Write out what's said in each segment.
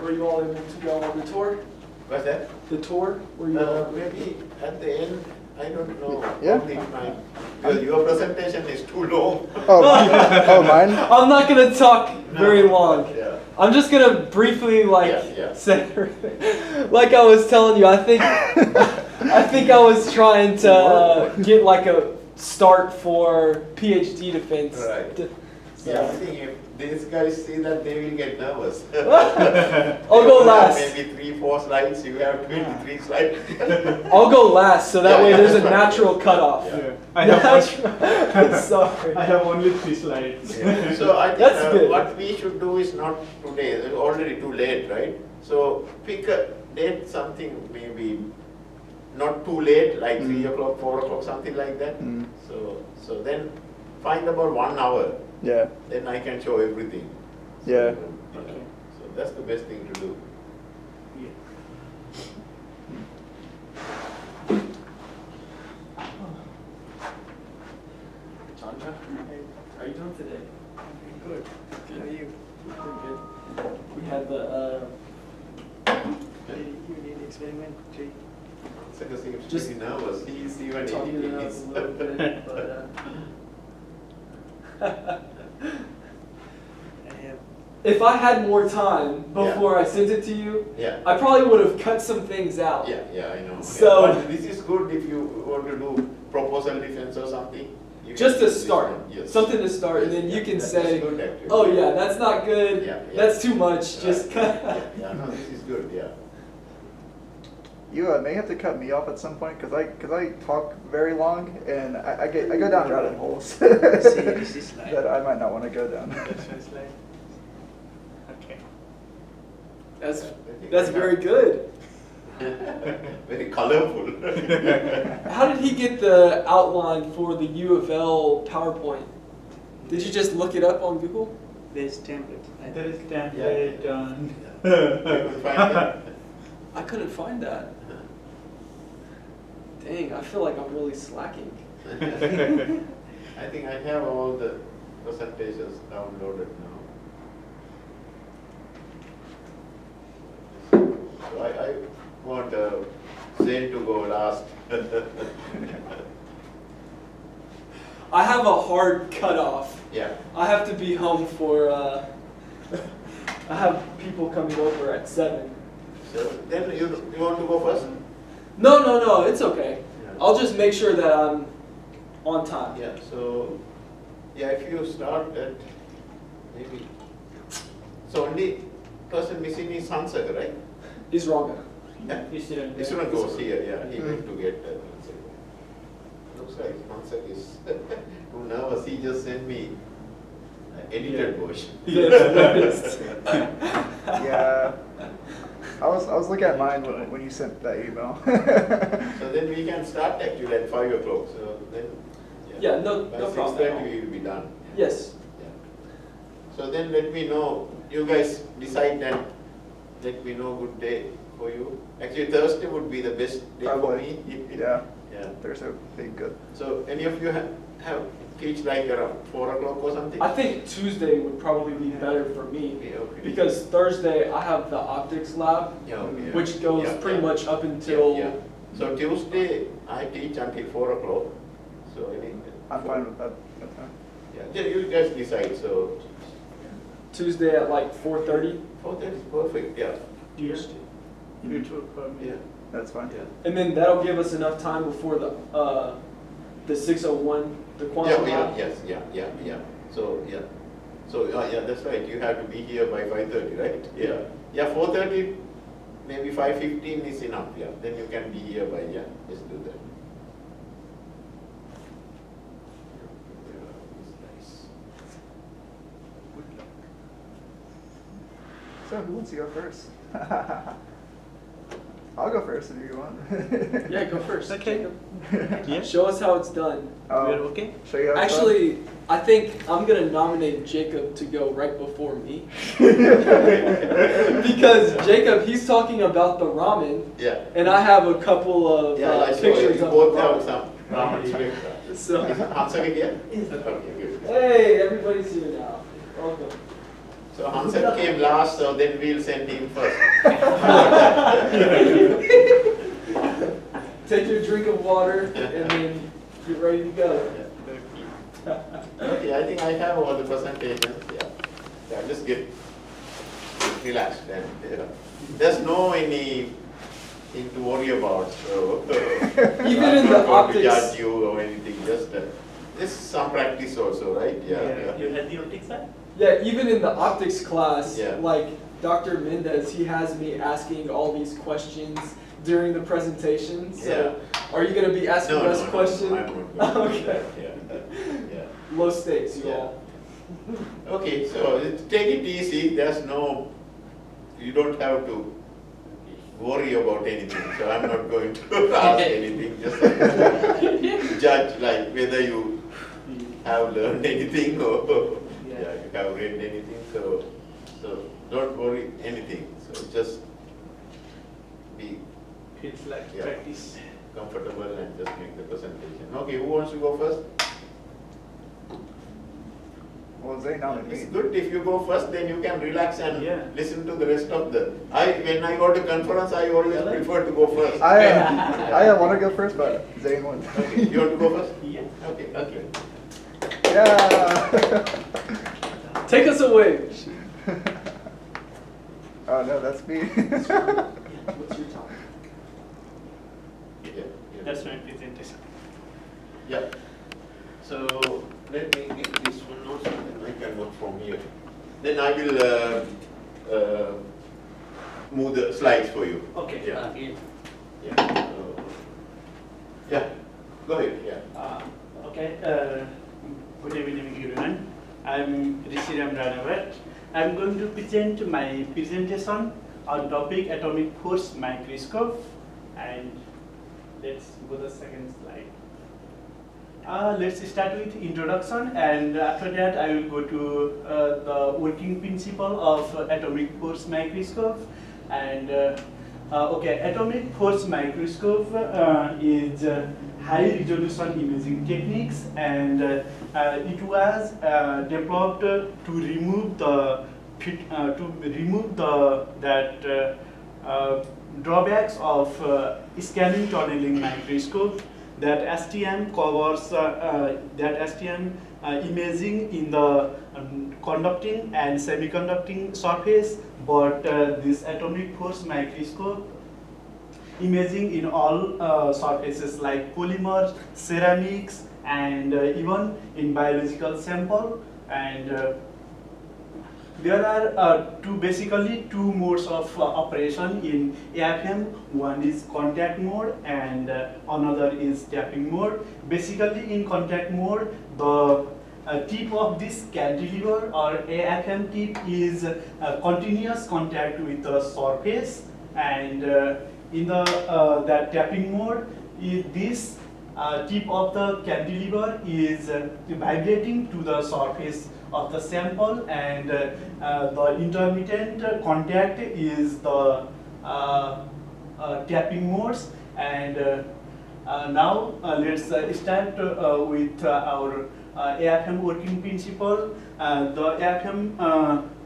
Were you all able to go on the tour? What's that? The tour? Were you all Maybe at the end, I don't know. Yeah. Only mine. Because your presentation is too long. Oh, mine? I'm not gonna talk very long. Yeah. I'm just gonna briefly Yeah. say everything. Like I was telling you, I think I was trying to get like a start for PhD defense. Right. So. Yeah, I think if these guys see that, they will get nervous. I'll go last. Maybe 3-4 slides, you have 23 slides. I'll go last, so that Yeah, way yeah, there's a that's right. natural cutoff. Yeah. I have Sorry. I have only 3 slides. Yeah. So I think That's good. what we should do is not today, it's already too late, right? So pick a date, something maybe not too late, like 3 o'clock, 4 o'clock, something like that. Mm. So then find about 1 hour, Yeah. then I can show everything. So, Yeah. Okay. So that's the best thing to do. Yeah. Chandra, how are you doing today? Good. Good. How are you? Pretty good. We had the You need to explain when, Jay. Saka seems Just pretty nervous, he's even talking it editing up his. a little bit, but I have. if I had more time before I sent it to you, Yeah. I probably would have cut some things out. Yeah, yeah, I know. So- Yeah, but this is good if you want to do proposal defense or something. You Just can to do this start, one, yes. something to start, and Yes, then you yeah, can that's say, good, actually. "Oh yeah, that's not good. Yeah, yeah. That's too much. Just Right. cut." Yeah, yeah, no, this is good, yeah. You may have to cut me off at some point because I talk very long and I go down rabbit holes This is like. that I might not want to go down. That's my slide. Okay. That's very good. Very colorful. How did he get the outline for the U of L PowerPoint? Did you just look it up on Google? There's template. There is template on. You can find that. I couldn't find that. Dang, I feel like I'm really slacking. I think I have all the presentations downloaded now. So I want Zane to go last. I have a hard cutoff. Yeah. I have to be home for. I have people coming over at 7. So then you want to go first? No, it's okay. Yeah. I'll just make sure that I'm on time. Yeah, so, yeah, if you start at maybe, so only person missing is Hansaka, right? Israga. Yeah. You shouldn't. This one goes here, yeah, he went to get that. Looks like Hansaka is too nervous, he just sent me edited version. Yes. Yeah. I was looking at mine when you sent that email. So then we can start actually at 5 o'clock, so then. Yeah, no By problem. 6:30 we will be done. Yes. Yeah. So then let me know, you guys decide and let me know good day for you. Actually Thursday would be the best day for Probably. me. Yeah. Yeah. Thursday would be good. So any of you have teach like around 4 o'clock or something? I think Tuesday would probably be better for me Yeah, okay. because Thursday I have the optics lab, Yeah, okay. which goes Yeah, pretty yeah. much up until. Yeah, yeah. So Tuesday I teach until 4 o'clock. So any. I'm fine with that. That's fine. Yeah, you guys decide, so Tuesday at like 4:30, 4:30 is perfect, yeah. Tuesday. You took for me. Yeah, That's fine. yeah. and then that'll give us enough time before the 601, the quantum lab. Yes, yeah. So, yeah. So, yeah, that's right, you have to be here by 5:30, right? Yeah. Yeah, 4:30, maybe 5:15 is enough, yeah. Then you can be here by, yeah, let's do that. So who wants to go first? I'll go first if you want. Yeah, go first. Okay. Jacob. Yeah. Show us how it's done. We are okay. Show you how it's Actually, I think I'm gonna nominate Jacob to go right before me because Jacob, he's talking about the ramen, Yeah. and I have a couple of Yeah, I saw pictures you of both the have ramen. some ramen spectra. So, Is it answer here? Okay, good. hey, everybody's here now. Welcome. So Hansen came last, so then we'll send him first. Take your drink of water and then get ready to go. Okay, I think I have all the presentations, yeah. Yeah, just get relaxed and there's no anything to worry about, so. Even I'm in not the going to optics- judge you or anything, just some practice also, right? You had the optics side? Yeah, even in the optics class, Yeah. like Dr. Mendez, he has me asking all these questions during the presentation. So, are you gonna be asking No, us questions? I'm not going to do Okay. that, yeah. Low stakes, you Yeah. all. Okay, so take it easy, you don't have to worry about anything, so I'm not going to ask anything, just judge like whether you have learned anything or you have read anything, so don't worry anything, so just be It's like Yeah. practice. comfortable and just make the presentation. Okay, who wants to go first? Well, Zay nominated It's me. good if you go first, then you can relax and Yeah. listen to the rest of when I go to conference, I always prefer to go first. I want to go first, but Zane won. Okay, you want to go first? Yeah. Okay. Yeah. Take us away. Oh no, that's me. What's your topic? Yeah. That's my presentation. Yeah. So let me get this one also, then I can work from here. Then I will move the slides for you. Okay. Yeah. Yeah. Yeah. Yeah. Go ahead. Yeah. Okay. Good evening, everyone. I'm Rishi Ram Ranawat. I'm going to present my presentation on topic atomic force microscope, and let's go to the second slide. Let's start with introduction, and after that I will go to the working principle of atomic force microscope. And okay, atomic force microscope is high resolution imaging techniques, and it was developed to remove drawbacks of scanning tunneling microscope. That STM covers imaging in the conducting and semiconducting surface, but this atomic force microscope imaging in all surfaces like polymers, ceramics, and even in biological sample. And there are basically two modes of operation in AFM. One is contact mode and another is tapping mode. Basically in contact mode, the tip of this cantilever or AFM tip is continuous contact with the surface, and in the that tapping mode, this tip of the cantilever is vibrating to the surface of the sample, and the intermittent contact is the tapping modes. And now let's start with our AFM working principle. The AFM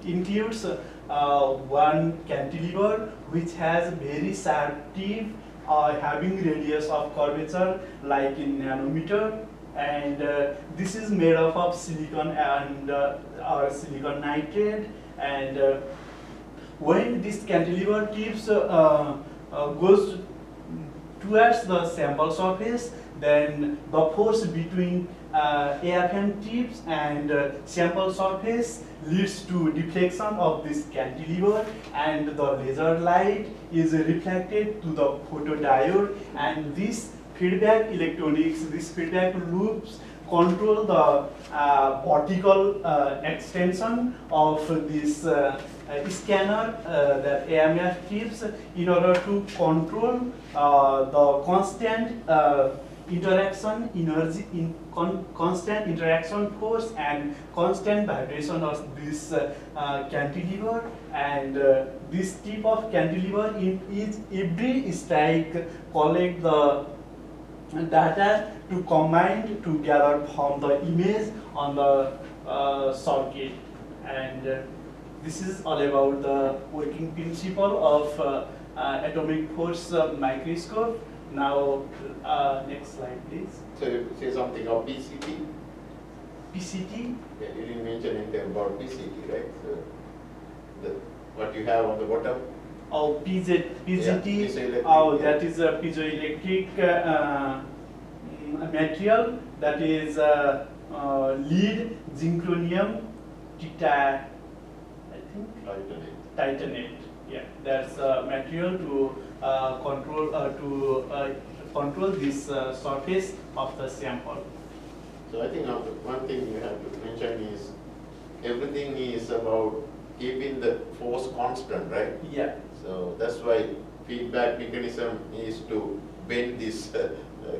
includes one cantilever which has very sharp tip having radius of curvature like in nanometer, and this is made up of silicon and or silicon nitride. And when this cantilever tips goes towards the sample surface, then the force between AFM tips and sample surface leads to deflection of this cantilever, and the laser light is reflected to the photodiode, and this feedback electronics, these feedback loops control the vertical extension of this scanner that AMF tips in order to control the constant interaction energy, constant interaction force and constant vibration of this cantilever. And this tip of cantilever is every strike collect the data to combine together from the image on the circuit. And this is all about the working principle of atomic force microscope. Now, next slide, please. So you say something of PCT? PCT. Yeah, you didn't mention anything about PCT, right? So what you have on the bottom? Oh, PZT. piezoelectric, Oh, yeah. that is a piezoelectric material. That is lead, zinchonium, I think. Titanate. Yeah, that's a material to control this surface of the sample. So I think one thing you have to mention is everything is about keeping the force constant, right? Yeah. So that's why feedback mechanism is to bend this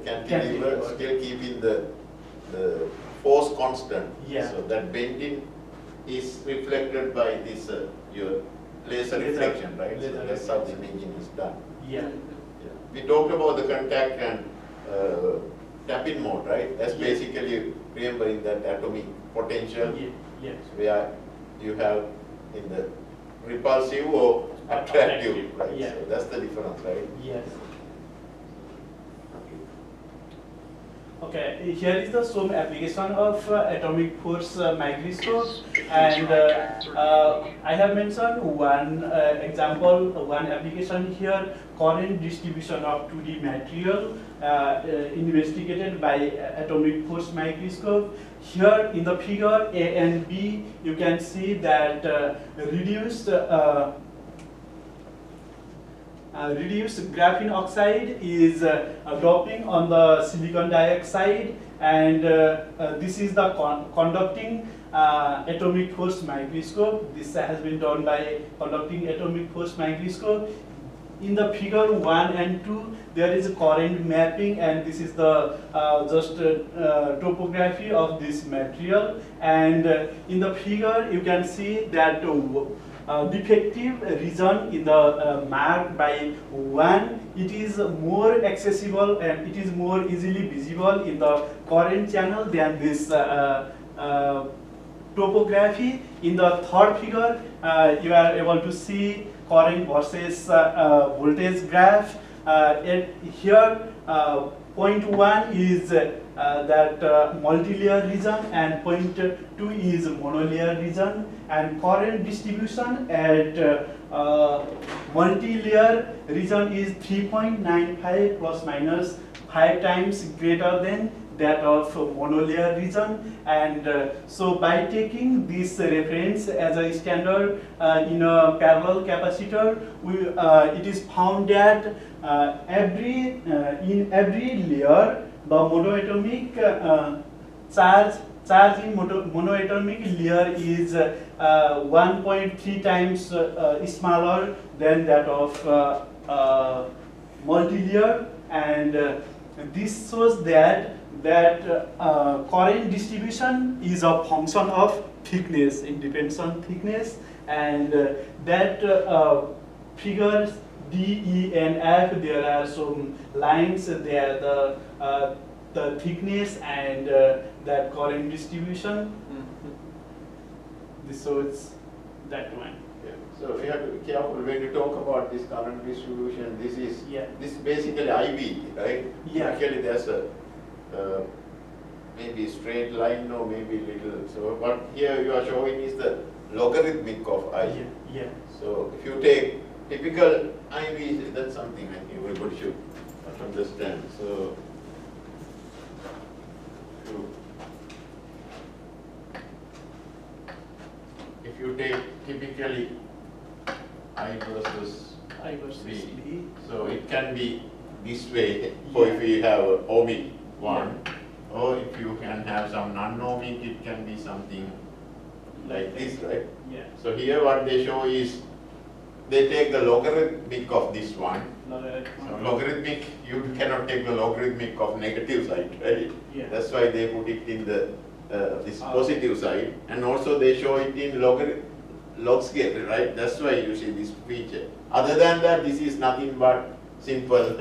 cantilever, Cantilever. still keeping the force constant. Yeah. So that bending is reflected by this your laser reflection, right? So Laser that's how the imaging is done. Yeah. Yeah. We talked about the contact and tap-in mode, right? That's Yeah. basically remembering that atomic potential Yeah. Yeah. where you have in the repulsive or attractive, Attractive, right? yeah. So that's the difference, right? Yes. Okay, here is the some application of atomic force microscope, and I have mentioned one example, one application here, current distribution of 2D material investigated by atomic force microscope. Here in the figure A and B, you can see that reduced graphene oxide is dropping on the silicon dioxide, and this is the conducting atomic force microscope. This has been done by conducting atomic force microscope. In the figure 1 and 2, there is a current mapping, and this is the topography of this material. And in the figure, you can see that defective region in the marked by 1, it is more accessible and it is more easily visible in the current channel than this topography. In the third figure, you are able to see current versus voltage graph. Here, point 1 is that multi-layer region, and point 2 is monolayer region, and current distribution at multi-layer region is 3.95 plus minus 5 times greater than that of monolayer region. And so by taking this reference as a standard in a parallel capacitor, it is found that in every layer the monoatomic charge in monoatomic layer is 1.3 times smaller than that of multi-layer, and this shows that current distribution is a function of thickness. It depends on thickness, and that figures D, E, and F, there are some lines there, the thickness and that current distribution. This shows that one. Yeah. So you have to be careful when you talk about this current distribution. This is basically IB, right? Yeah. Actually, there's a maybe straight line or maybe little. So what here you are showing is the logarithmic of I. Yeah. So if you take typical IB, that's something I think everybody should understand. So if you take typically I versus B, so it can be this way, or if you have ohmic one, or if you can have some non-ohmic, it can be something like this, right? Yeah. So here what they show is they take the logarithmic of this one. So logarithmic, you cannot take the logarithmic of negative side, right? Yeah. That's why they put it in the this positive side, and also they show it in log scale, right? That's why you see this feature. Other than that, this is nothing but simple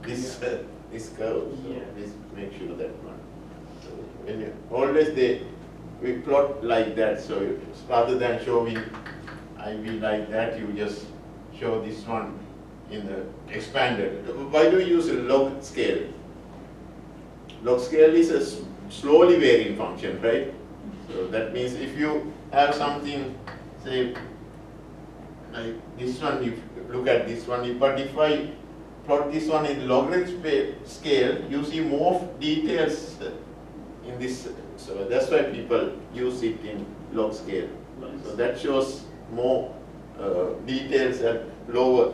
this curve. So this make sure that one. So when you, always we plot like that. So rather than showing IV like that, you just show this one in the expanded. Why do you use a log scale? Log scale is a slowly varying function, right? So that means if you have something, say, like this one, if you look at this one, but if I plot this one in logarithmic scale, you see more details in this. So that's why people use it in log scale. So that shows more details at lower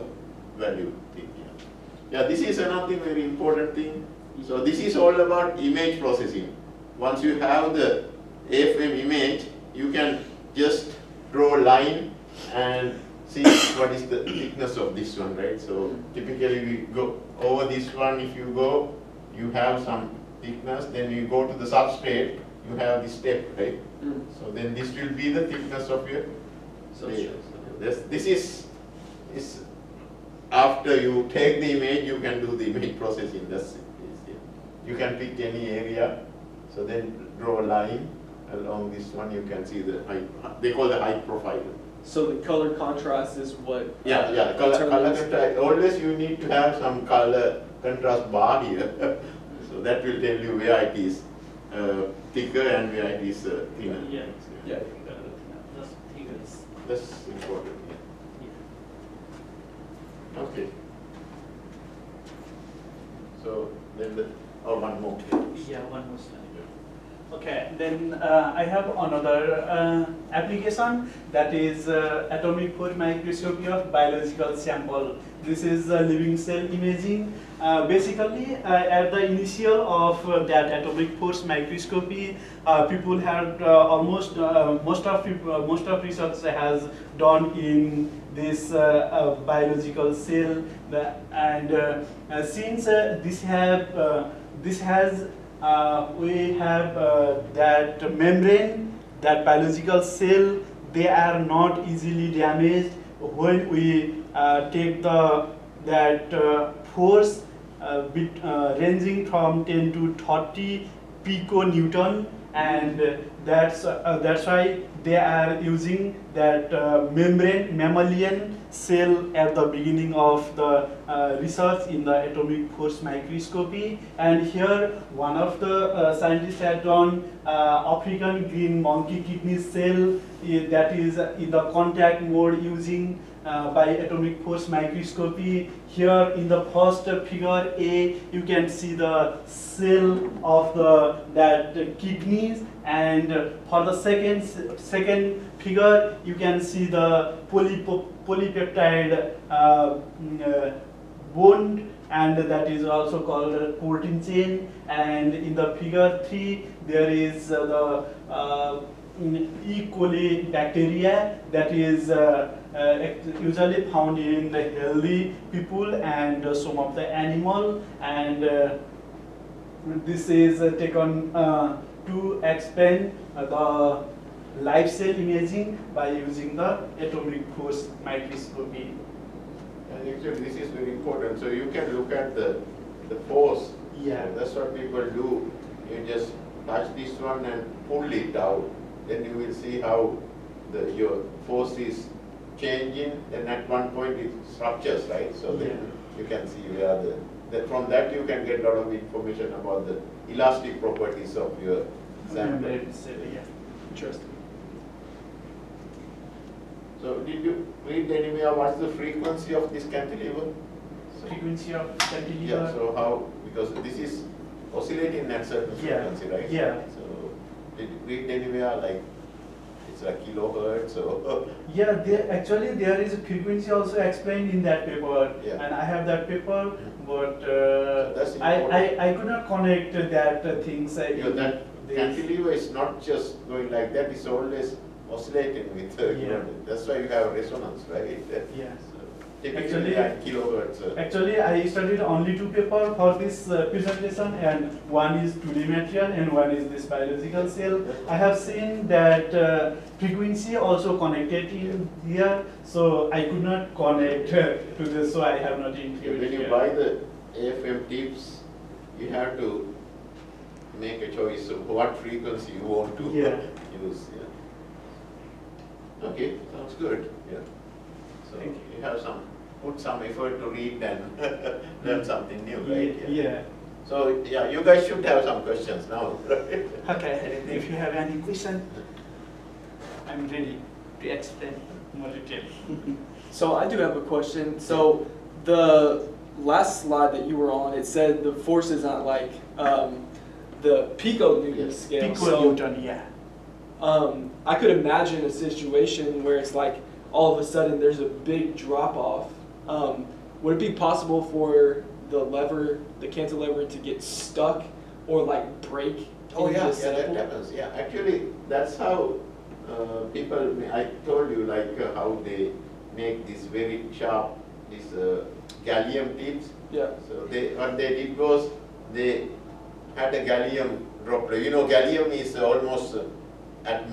value thing. Yeah, this is another very important thing. So this is all about image processing. Once you have the AFM image, you can just draw a line and see what is the thickness of this one, right? So typically we go over this one, if you go, you have some thickness, then you go to the substrate, you have this step, right? So then this will be the thickness of your layer. This is after you take the image, you can do the image processing. That's it. You can pick any area, so then draw a line along this one. You can see the height. They call the height profile. So the color contrast is what? Yeah. Color determines- contrast. Always you need to have some color contrast bar here. So that will tell you where it is thicker and where it is thinner. Yeah. Yeah. That's figures. That's important. Yeah. Okay. So then one more. Yeah, one more slide. Okay, then I have another application that is atomic force microscopy of biological sample. This is living cell imaging. Basically, at the initial of that atomic force microscopy, people had almost most of research has done in this biological cell, and since this has we have that membrane, that biological cell, they are not easily damaged when we take that force ranging from 10 to 30 piconewton, and that's why they are using that mammalian cell at the beginning of the research in the atomic force microscopy. And here one of the scientists had done African green monkey kidney cell that is in the contact mode using by atomic force microscopy. Here in the first figure A, you can see the cell of that kidneys, and for the second figure, you can see the polypeptide bond, and that is also called protein chain. And in the figure 3, there is the E. coli bacteria that is usually found in the healthy people and some of the animal, and this is taken to explain the live cell imaging by using the atomic force microscopy. And actually this is very important. So you can look at the force. Yeah. So that's what people do. You just touch this one and pull it out. Then you will see how your force is changing. Then at one point it structures, right? So then you can see where from that you can get a lot of information about the elastic properties of your sample. Yeah. Interesting. So did you read anywhere what's the frequency of this cantilever? So, Frequency of cantilever. yeah, so how, because this is oscillating at certain frequency, right? Yeah. So did you read anywhere like it's like kilohertz or? Yeah, there is a frequency also explained in that paper, Yeah. and I have that paper, but That's I could not connect that things. That cantilever is not just going like that, it's always oscillating with Yeah. that's why you have resonance, right? Yeah. So typically like kilohertz. Actually, I studied only 2 papers for this presentation, and one is 2D material and one is this biological cell. I have seen that frequency also connected in here, so I could not connect to this, so I have not included When you here. buy the AFM tips, you have to make a choice of what frequency you want to Yeah. use. Yeah. Okay, sounds good, yeah. So Thank you have put some effort to read and learn something new, right? Yeah. So, yeah, you guys should have some questions now, right? Okay, if you have any question, I'm ready to explain more detail. So I do have a question. So the last slide that you were on, it said the force is on like the piconewton Yes. scale. Piconewton, yeah. I could imagine a situation where it's like all of a sudden there's a big drop off. Would it be possible for the cantilever to get stuck or like break Oh, in yeah, the yeah, that sample? happens, yeah. Actually, that's how people, I told you like how they make these very sharp, these gallium tips. Yeah. So what they did was, they had a gallium droplet. You know, gallium is almost at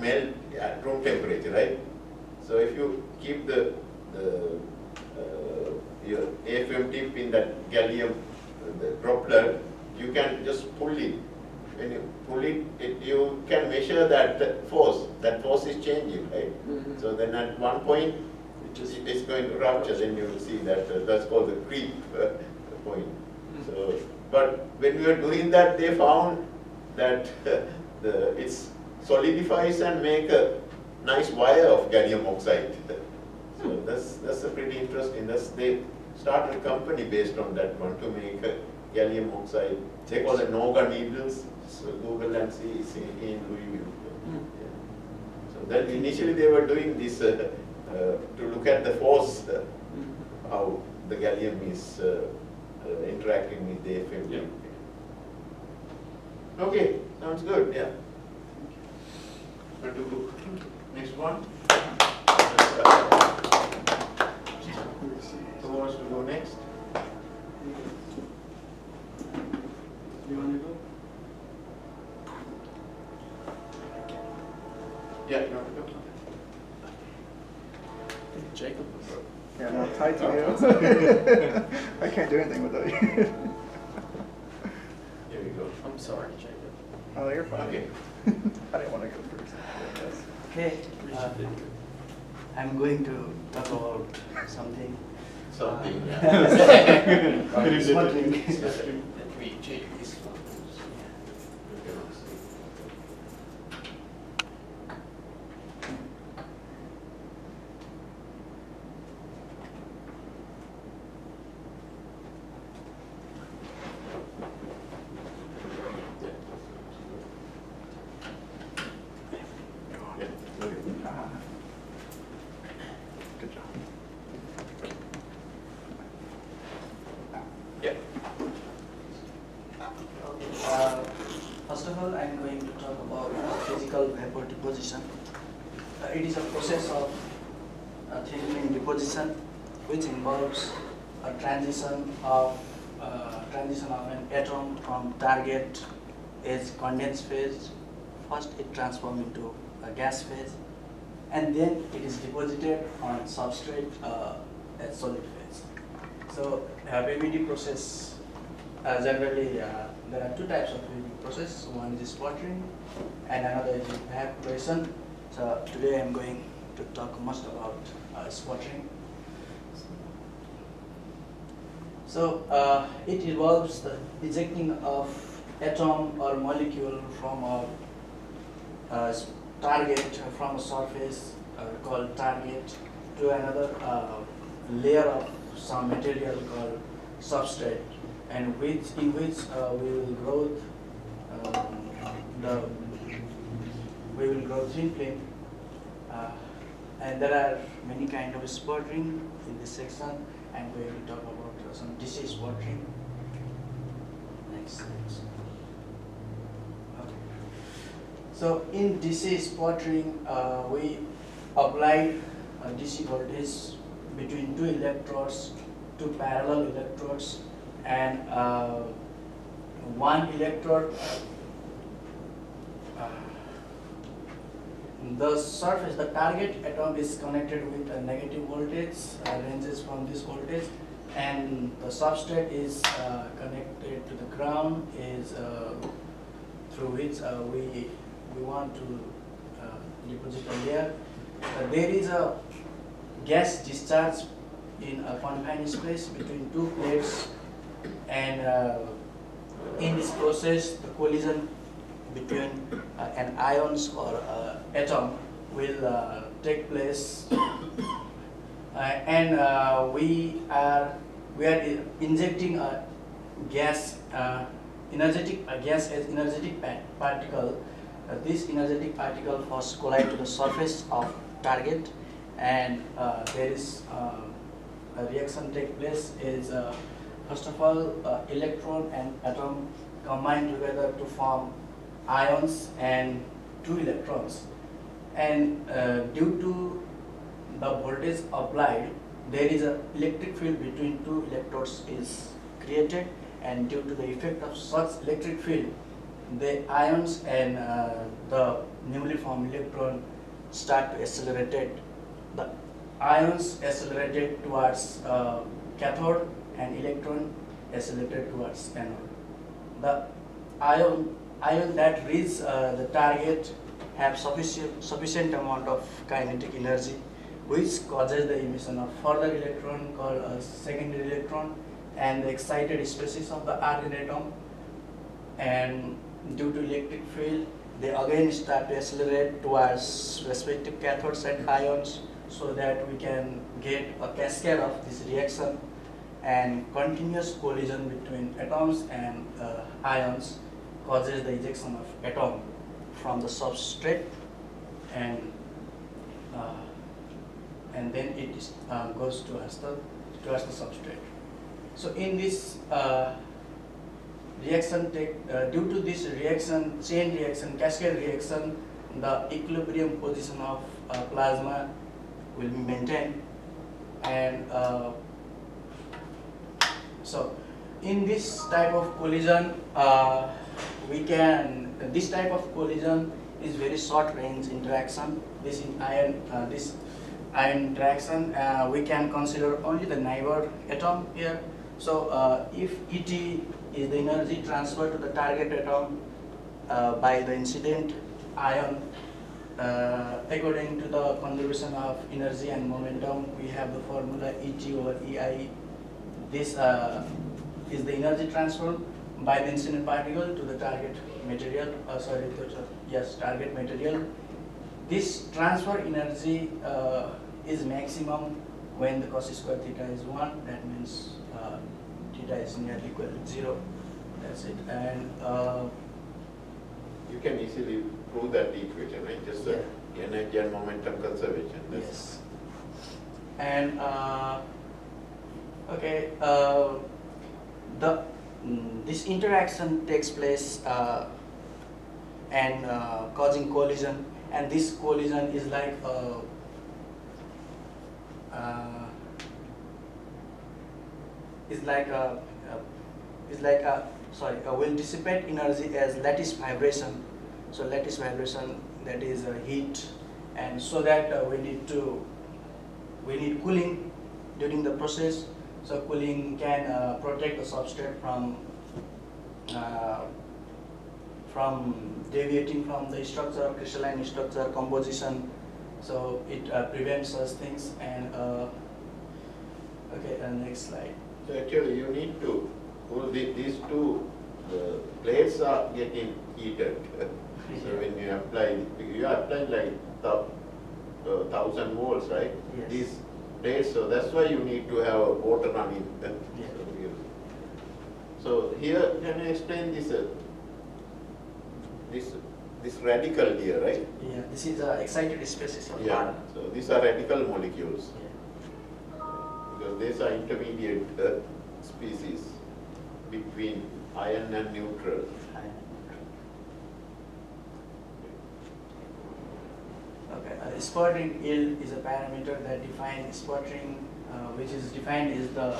room temperature, right? So if you keep your AFM tip in that gallium the droplet, you can just pull it. When you pull it, you can measure that force. That force is changing, right? Mhm. So then at one point, it's going to rupture. Then you will see that that's called the creep point. So, but when we were doing that, they found that it solidifies and make a nice wire of gallium oxide. So that's a pretty interesting. They started a company based on that one to make gallium oxide. They call it Noga needles. So Google and see in Louisville. Yeah. So that initially they were doing this to look at the force, how the gallium is interacting with the FM. Yeah. Okay, sounds good. Yeah. Want to go next one? Who wants to go next? You want to go? Yeah, you want to go? Jacob. Yeah, no, tied to you. I can't do anything without you. Here we go. I'm sorry, Jacob. Oh, you're fine. Okay. I didn't want to go first. Yes. Okay, I'm going to talk about something. Something. Smuggling. Let me change this one. Good job. Yeah. First of all, I'm going to talk about physical vapor deposition. It is a process of thin film deposition which involves a transition of an atom from target as condensed phase. First, it transforms into a gas phase, and then it is deposited on substrate as solid phase. So, PVD process generally there are two types of PVD process. One is sputtering, and another is evaporation. So today I am going to talk most about sputtering. So it involves the ejecting of atom or molecule from a target, from a surface called target to another layer of some material called substrate, and in which we will grow thin film. And there are many kinds of sputtering in this section. I'm going to talk about some DC sputtering. Next. Okay. So in DC sputtering, we apply a DC voltage between two electrodes, two parallel electrodes, and one electrode. The surface, the target atom is connected with a negative voltage, ranges from this voltage, and the substrate is connected to the ground, is through which we want to deposit a layer. there is a gas discharge in a confined space between two plates, and in this process the collision between an ions or atom will take place, and we are injecting a gas gas as energetic particle. This energetic particle first collide to the surface of target, and there is a reaction take place. Is first of all electron and atom combine together to form ions and two electrons, and due to the voltage applied, there is an electric field between two electrodes is created, and due to the effect of such electric field, the ions and the newly formed electron start to accelerate. The ions accelerated towards cathode and electron accelerated towards anode. The ion that reach the target have sufficient amount of kinetic energy, which causes the emission of further electron called a secondary electron, and the excited species of the Argon atom, and due to electric field they again start to accelerate towards respective cathodes and ions, so that we can get a cascade of this reaction, and continuous collision between atoms and ions causes the ejection of atom from the substrate, and then it is, goes towards the substrate. So in this reaction due to this reaction, chain reaction, cascade reaction, the equilibrium position of plasma will be maintained, and so in this type of collision, this type of collision is very short range interaction. This ion interaction, we can consider only the neighbor atom here. So if ET is the energy transferred to the target atom by the incident ion, according to the conservation of energy and momentum, we have the formula ET over EI. This is the energy transfer by the incident particle to the target material. Target material. This transfer energy is maximum when the cos square theta is 1. That means theta is nearly equal to 0. That's it. And you can easily prove that equation, right? Just the energy and momentum conservation. Yes. And this interaction takes place and causing collision, and this collision is like will dissipate energy as lattice vibration. So lattice vibration, that is heat, and so that we need cooling during the process. So cooling can protect the substrate from deviating from the structure, crystalline structure, composition. So it prevents such things. And next slide. So actually you need to cool these two plates are getting heated. So when you apply like 1,000 volts, right? Yes. These plates, so that's why you need to have water running. So here, can you explain this this radical here, right? Yeah, this is excited species of Yeah. Argon. So these are radical molecules Yeah. because these are intermediate species between iron and neutral. Okay, sputtering yield is a parameter that defines sputtering, which is defined as the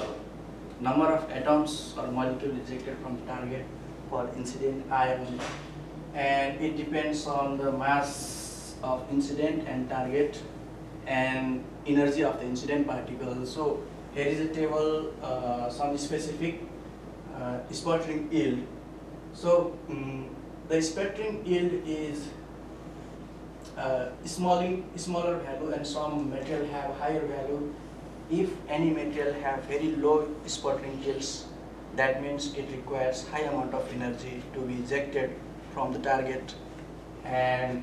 number of atoms or molecule ejected from target for incident ion, and it depends on the mass of incident and target and energy of the incident particle. So here is a table, some specific sputtering yield. So the sputtering yield is smaller value and some material have higher value. If any material have very low sputtering yields, that means it requires high amount of energy to be ejected from the target. And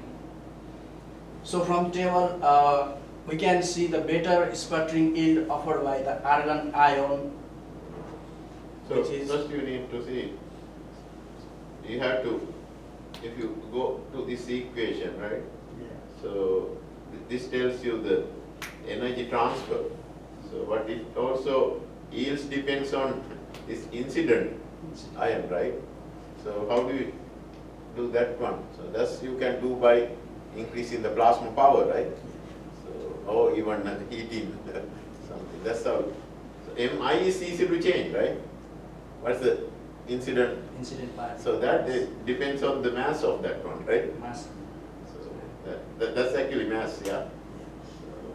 so from table, we can see the better sputtering yield offered by the argon ion. So Which is- first you need to see, you have to, if you go to this equation, right? So this tells you the energy transfer. So but it also yields depends on this incident ion, right? So how do you do that one? So that's you can do by increasing the plasma power, right? So or even heating something. That's how. So Mi is easy to change, right? What's the incident? Incident part. So that depends on the mass of that one, right? Mass. So that's actually mass, yeah.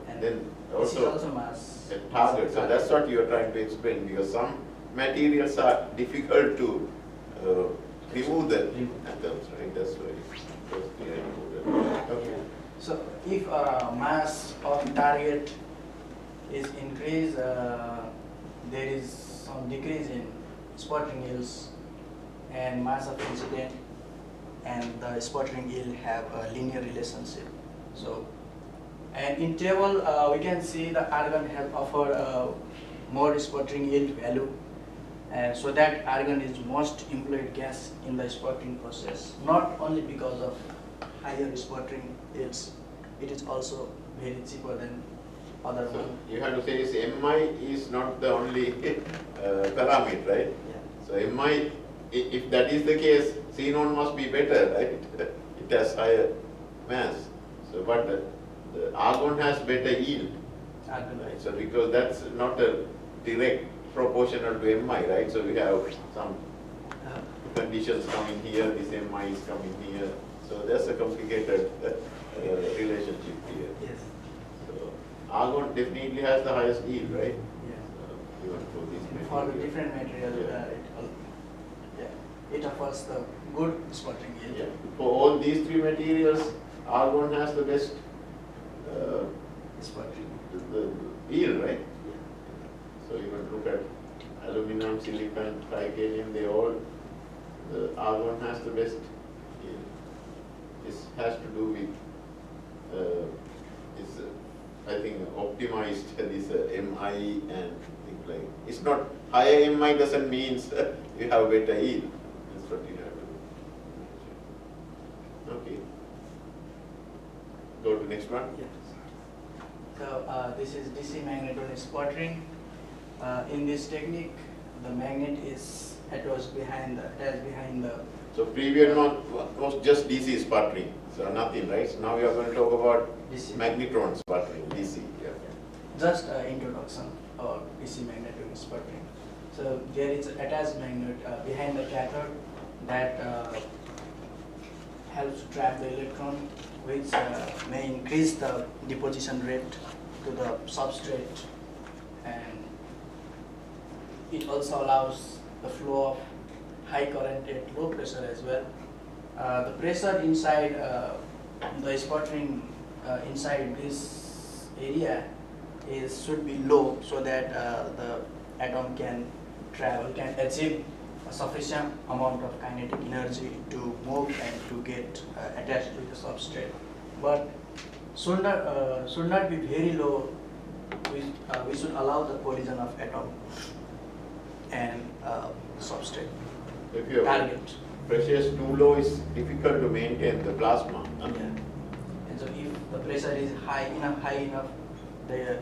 And Then this is also also mass. a target. So that's what you are trying to explain, because some materials are difficult to remove the atoms, right? That's why first we are included. Okay. So if mass of target is increased, there is some decrease in sputtering yields, and mass of incident and the sputtering yield have a linear relationship. So, and in table we can see the argon have offered more sputtering yield value, and so that argon is most employed gas in the sputtering process, not only because of higher sputtering yields, it is also very cheaper than other So one. you have to say is Mi is not the only parameter, right? Yeah. So Mi, if that is the case, xenon must be better, right? It has higher mass. So but the argon has better yield, Argon, right? So because that's not a direct proportional to Mi, right? So we have some conditions coming here, this Mi is coming here. So that's a complicated relationship here. Yes. So argon definitely has the highest yield, right? Yeah. Even for this For the material. different material, Yeah. it offers the good sputtering yield. Yeah. For all these three materials, argon has the best Sputtering. the yield, right? So you can look at aluminum, silicon, titanium, they all, the argon has the best yield. This has to do with, it's, I think, optimized this Mi and things like, it's not, higher Mi doesn't mean you have better yield. That's what you have to do. Okay. Go to next one. Yes. So this is DC magnetron sputtering. In this technique, the magnet is attached behind the. So previous one was just DC sputtering, so nothing, right? So now we are going to talk about DC. magnetron sputtering, DC. Yeah. Just introduction of DC magnetron sputtering. So there is attached magnet behind the cathode that helps to trap the electron, which may increase the deposition rate to the substrate, and it also allows the flow of high current at low pressure as well. The pressure inside the sputtering inside this area should be low, so that the atom can achieve a sufficient amount of kinetic energy to move and to get attached with the substrate. But should not be very low. We should allow the collision of atom and substrate. If your Target. pressure is too low, it's difficult to maintain the plasma. Huh? Yeah. And so if the pressure is high enough, the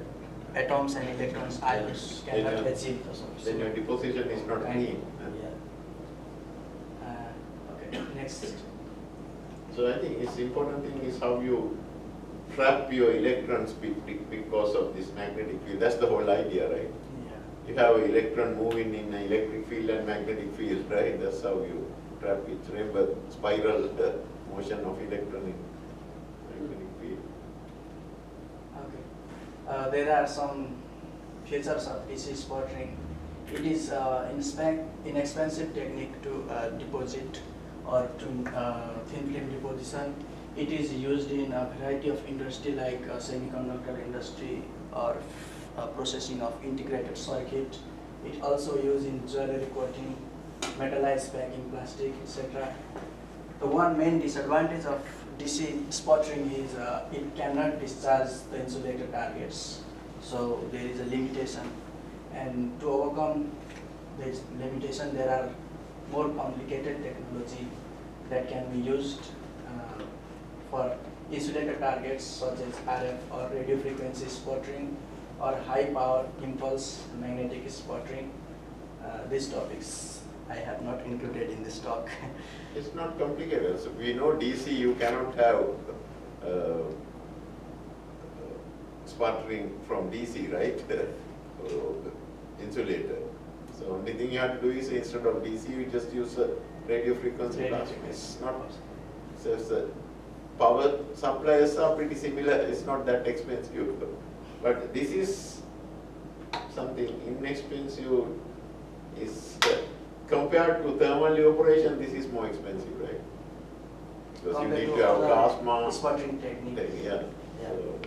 atoms and electrons ions cannot Then, achieve the substrate. Then your deposition is not clean. Huh? Okay, next. So I think it's important thing is how you trap your electrons because of this magnetic field. That's the whole idea, right? Yeah. You have an electron moving in an electric field and magnetic field, right? That's how you trap it. Remember spiral motion of electron in magnetic field. Okay. There are some features of DC sputtering. It is inexpensive technique to deposit or to thin film deposition. It is used in a variety of industry like semiconductor industry or processing of integrated circuit. It also used in jewelry coating, metallized packing, plastic, etc. The one main disadvantage of DC sputtering is it cannot discharge the insulator targets. So there is a limitation, and to overcome this limitation, there are more complicated technology that can be used for insulator targets such as RF or radio frequency sputtering or high power impulse magnetic sputtering. These topics I have not included in this talk. It's not complicated. So we know DC, you cannot have sputtering from DC, right? Insulator. So only thing you have to do is instead of DC, you just use a radio frequency Radio transmitter. frequency. It's not. So the power suppliers are pretty similar. It's not that expensive. But this is something inexpensive. Is compared to thermal evaporation, this is more expensive, right? Because you Compared need to to have other plasma. sputtering technique. Yeah. Yeah. So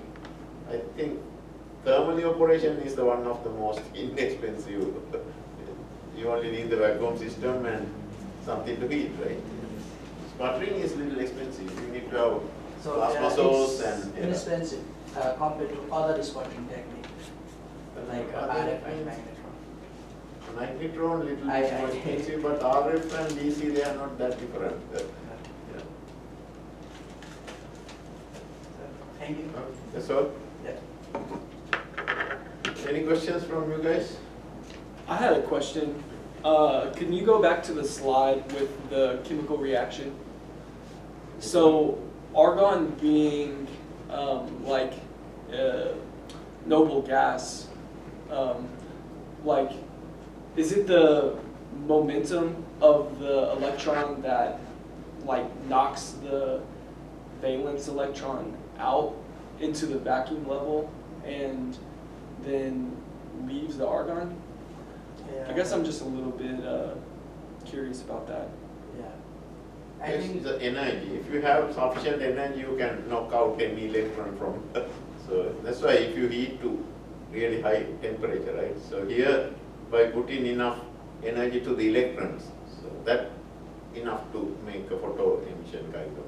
I think thermal evaporation is the one of the most inexpensive. You only need the vacuum system and something to heat, right? Sputtering is little expensive. You need to have plasma source it's and inexpensive compared to other sputtering technique like RF and magnetron. Magnetron little bit I- more expensive, but RF and DC they are not that different. Yeah. Thank you. That's all. Yeah. Any questions from you guys? I had a question. Can you go back to the slide with the chemical reaction? So, argon being like noble gas, like, is it the momentum of the electron that like knocks the valence electron out into the vacuum level and then leaves the argon? I guess I'm just a little bit curious about that. Yeah. I It's think the energy. If you have sufficient energy, you can knock out any electron from. So that's why if you heat to really high temperature, right? So here, by putting enough energy to the electrons, so that enough to make a photo emission kind of.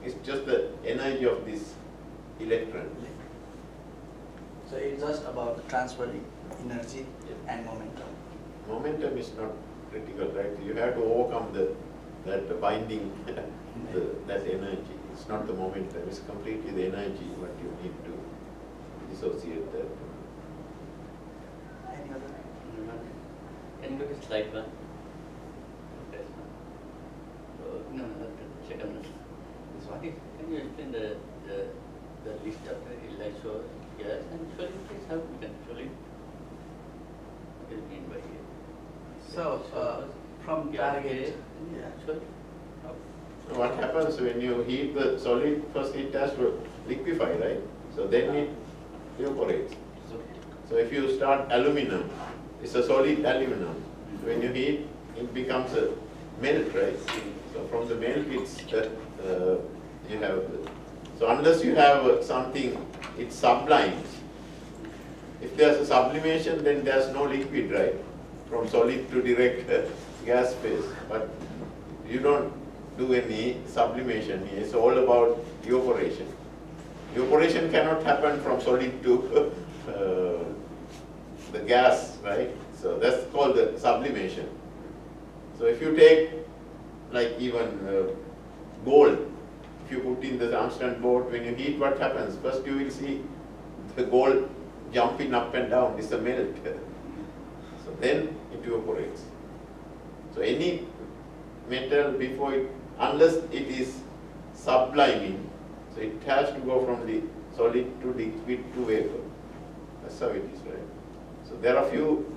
It's just the energy of this electron. so. It's just about transferring energy Yeah. and momentum. Momentum is not critical, right? You have to overcome that binding, that energy. It's not the momentum, it's completely the energy what you need to dissociate that. Any other? Can you go to slide one? No, the second one. This one? Can you explain the list of the electro gas and solid phase? How we can solid? What do you mean by it? So, from gas target, phase, yeah. solid? So what happens when you heat the solid, first it has to liquefy, right? So then it evaporates. So if you start aluminum, it's a solid aluminum. When you heat, it becomes a melt, right? So from the melt, it's you have. So unless you have something, it sublimes. If there's a sublimation, then there's no liquid, right? From solid to direct gas phase. But you don't do any sublimation here. It's all about evaporation. Evaporation cannot happen from solid to the gas, right? So that's called the sublimation. So if you take like even gold, if you put in the tungsten boat, when you heat, what happens? First you will see the gold jumping up and down, it's a melt. So then it evaporates. So any metal before it, unless it is subliming, so it has to go from the solid to liquid to vapor. That's how it is, right? So there are few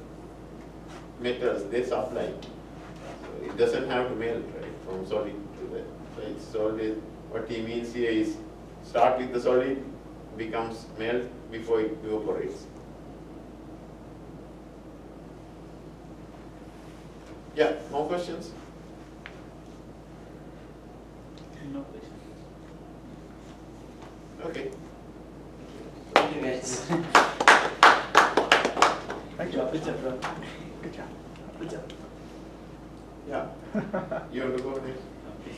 metals, they sublime. So it doesn't have to melt, right, from solid to that. So it's solid. What he means here is start with the solid, becomes melt before it evaporates. Yeah, more questions? No question. Good job, bro. Good job. Good job. Yeah. You want to go next? Okay.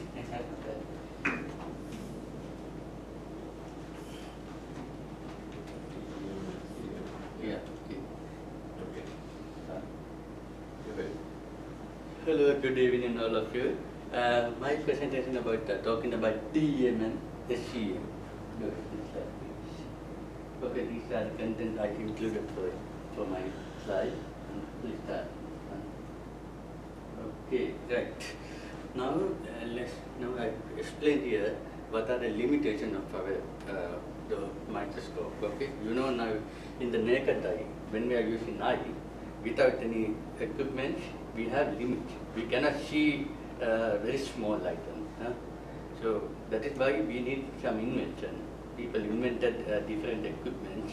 Yeah, okay. Okay. Uh, You ready? Hello, good evening all of you. My presentation about talking about TEM and SCM. Okay, these are the content I included for my slide. Please start. Okay, right. Now I explain here what are the limitations of our the microscope. Okay, you know now in the naked eye, when we are using eye, without any equipment, we have limit. We cannot see very small items. So that is why we need some invention. People invented different equipment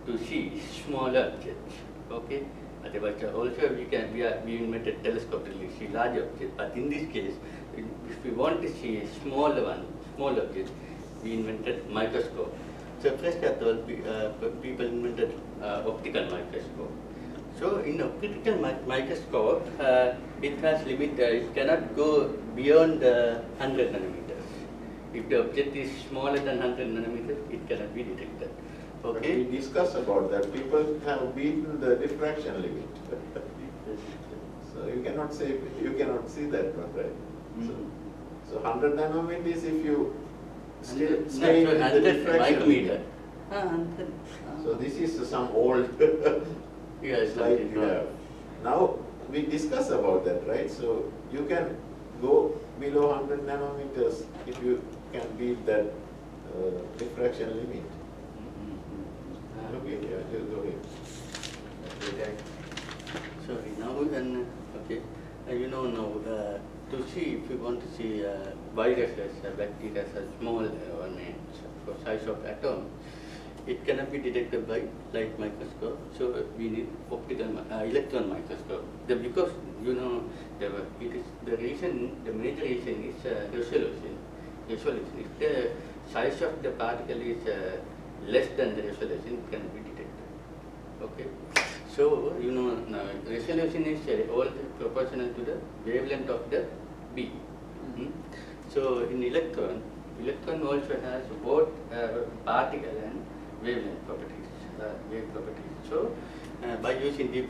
to see smaller objects. Okay. Otherwise, also we invented telescope to see large objects. But in this case, if we want to see a small object, we invented microscope. So first of all, people invented optical microscope. So in optical microscope, it has limit. It cannot go beyond 100 nanometers. If the object is smaller than 100 nanometers, it cannot be detected. But Okay. we discussed about that. People have beaten the diffraction limit. So you cannot see that one, right? So 100 nanometers if you stay in the 100 diffraction micrometer. limit. So this is some old Yes, slide you have. Now we discuss about that, right? So you can go below 100 nanometers if you can beat that diffraction limit. Okay, yeah, just go ahead. Okay. Sorry, now then, okay, you know now, to see, if you want to see viruses, bacteria, small for size of atom, it cannot be detected by light microscope, so we need optical electron microscope. Because, you know, the major reason is resolution. Resolution. If the size of the particle is less than the resolution, it can be detected. Okay. So, you know, now, resolution is all proportional to the wavelength of the beam. So, in electron also has both particle and wavelength properties, wave properties. So, by using the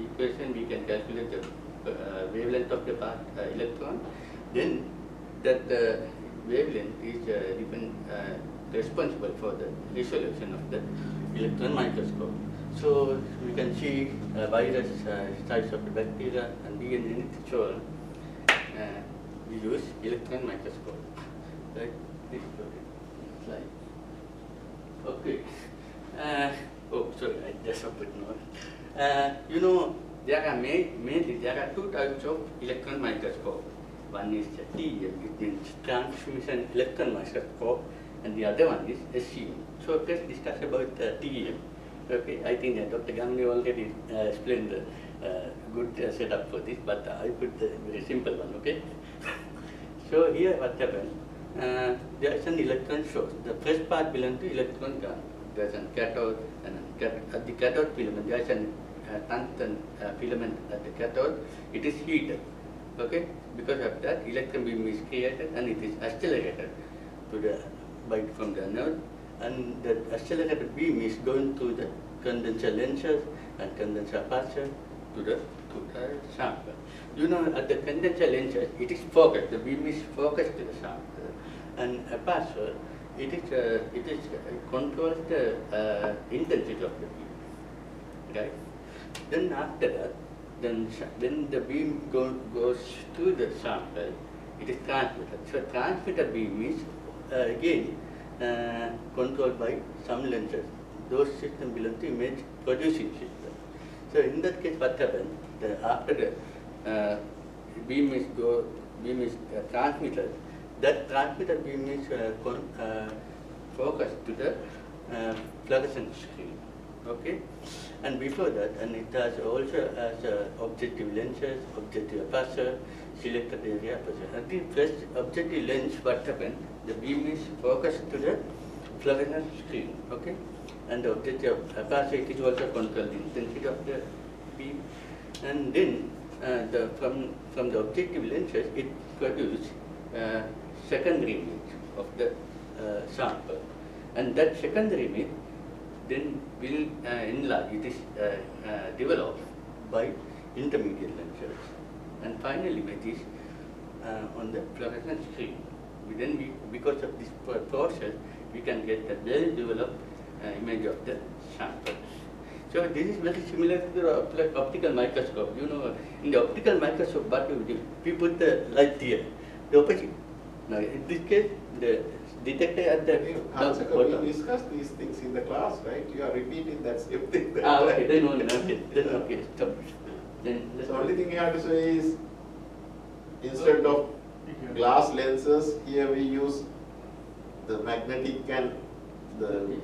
equation, we can calculate the wavelength of the electron. Then, that wavelength is responsible for the resolution of the electron microscope. So we can see virus size of the bacteria and DNA so we use electron microscope. Right? This slide. Okay. Oh, sorry, I just put no. You know, there are mainly there are two types of electron microscope. One is TEM, it means transmission electron microscope, and the other one is SCM. So let's discuss about TEM. Okay, I think that Dr. Gamli already explained the good setup for this, but I put the very simple one. Okay. So here what happened? There is an electron source. The first part belongs to electron gun. There is a cathode, and at the cathode filament there is a tungsten filament at the cathode. It is heated. Okay, because of that, electron beam is created and it is accelerated to from the anode, and the accelerated beam is going through the condenser lenses and condenser aperture to the sample. You know, at the condenser lenses, it is focused. The beam is focused to the sample, and aperture, it controls the intensity of the beam. Right. Then after that. Then when the beam goes to the sample, it is transmitted. So transmitted beam is again controlled by some lenses. Those systems belong to image producing system. So in that case, what happens? After the beam is transmitted, that transmitted beam is focused to the fluorescent screen. Okay, and before that, and it has also has objective lenses, objective aperture, selected area aperture. At the first objective lens, what happened? The beam is focused to the fluorescent screen. Okay, and the objective aperture it is also control the intensity of the beam, and then from the objective lenses it produces secondary image of the sample, and that secondary image then will enlarge. It is developed by intermediate lenses, and final image is on the fluorescent screen. Because of this process, we can get a well-developed image of the samples. So this is very similar to the optical microscope. You know, in the optical microscope, what we do, we put the light here, the opposite. Now, in this case, the detector at the bottom. We discussed these things in the class, right? You are repeating that same thing. Okay, then only, okay, stop. Then The only thing you have to say is, instead of glass lenses, here we use the magnetic and the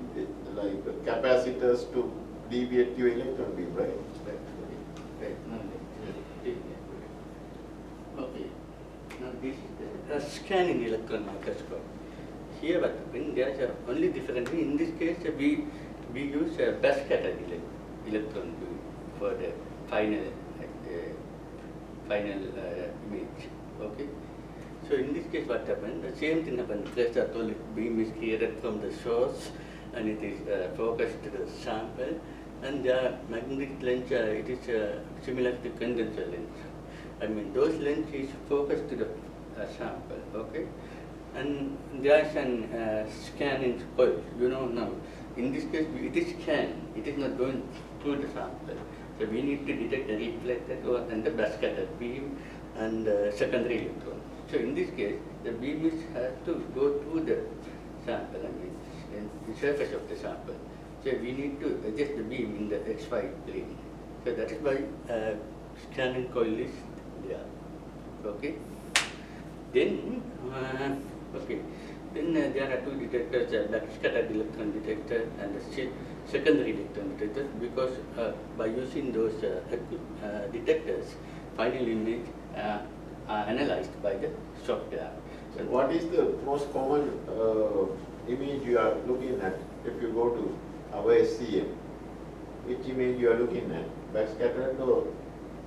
like capacitors to deviate your electron beam, right? Right, now, okay. Now this is a scanning electron microscope. Here what happens, there is only differently. In this case, we use a backscattered electron beam for the final image. Okay. So in this case, what happens? The same thing happens. Pressure beam is created from the source, and it is focused to the sample. And the magnetic lens, it is similar to condenser lens. I mean, those lens is focused to the sample, okay? And there is an scanning coil, you know now. In this case, it is scanned, it is not going through the sample. So we need to detect the reflected or and the backscattered beam and secondary electron. So in this case, the beam has to go through the sample, I mean, in the surface of the sample. So we need to adjust the beam in the XY plane. So that is why scanning coil is there. Okay. Then there are two detectors: backscattered electron detector and the secondary electron detector. Because by using those detectors, final image are analyzed by the software. So what is the most common image you are looking at if you go to our SCM? Which image you are looking at? Backscattered or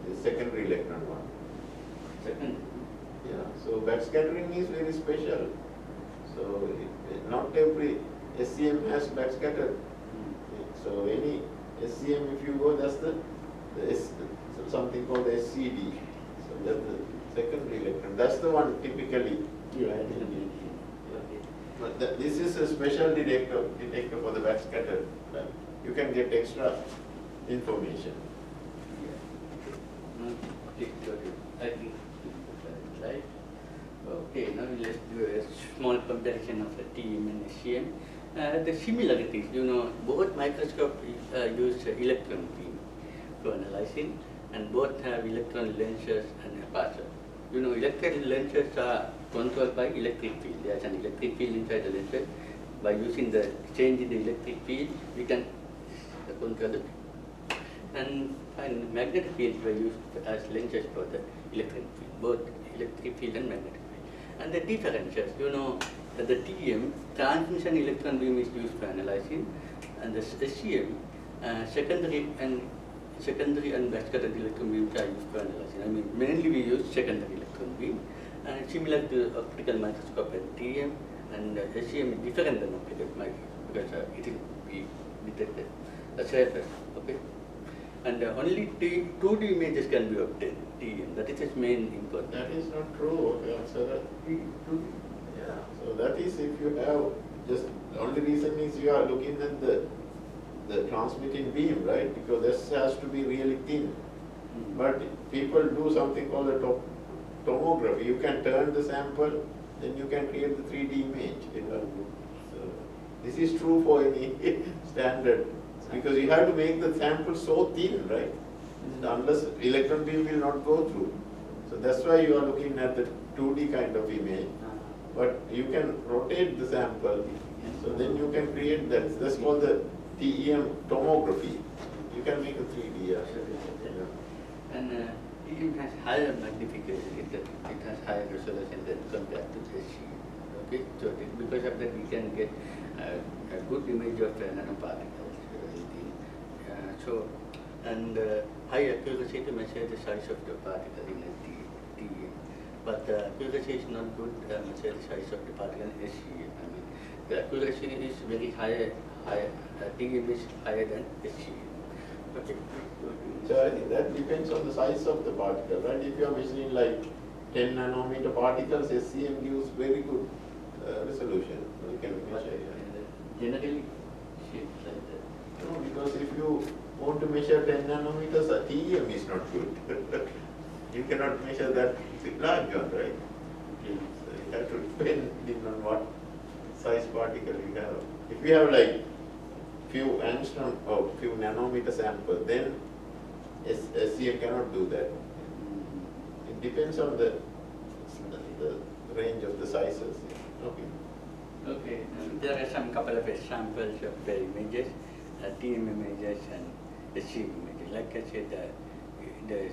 the secondary electron one? Second. Yeah, so backscattering is very special. So not every SCM has backscattered. So any SCM, if you go, that's something called SCD. So that's the secondary electron. That's the one typically. But this is a special detector for the backscatter. You can get extra information. I think right. Okay, now let's do a small comparison of the TEM and SCM. The similarities, you know, both microscopes use electron beam for analyzing, and both have electron lenses and aperture. You know, electron lenses are controlled by electric field. There is an electric field inside the lenses. By using the change in the electric field, we can control the beam. And magnetic fields were used as lenses for the electric field, both electric field and magnetic field. And the differences, you know, the TEM, transmission electron beam is used for analyzing, and the SCM, secondary and backscattered electron beams are used for analyzing. I mean, mainly we use secondary electron beam, and similar to optical microscope and TEM, and SCM is different than optical microscope because it will be detected the surface, okay? And only 2D images can be obtained, TEM, that is its main important. That is not true, okay, so that, yeah, so that is if you have, just, the only reason is you are looking at the transmitting beam, right? Because this has to be really thin. But people do something called a tomography. You can turn the sample, then you can create the 3D image. So this is true for any standard, because you have to make the sample so thin, right? Unless electron beam will not go through. So that's why you are looking at the 2D kind of image. But you can rotate the sample, so then you can create that. That's called the TEM tomography. You can make a 3D. Yeah. And TEM has higher magnification. It has higher resolution than compared to SCM. Okay, so because of that we can get a good image of the nanoparticles. So, and high accuracy to measure the size of the particle in a TEM. But the accuracy is not good to measure the size of the particle in SEM. I mean, the accuracy is very high, TEM is higher than SEM. Okay. So I think that depends on the size of the particle, right? If you are measuring like 10 nanometer particles, SCM gives very good resolution. You can measure. Generally, shapes like that. No, because if you want to measure 10 nanometers, a TEM is not good. You cannot measure that large one, right? So you have to depend on what size particle you have. If you have like few angstrom or few nanometer sample, then SCM cannot do that. It depends on the range of the sizes. Okay. Okay, there are some couple of examples of the images, TM images and SCM images. Like I said, the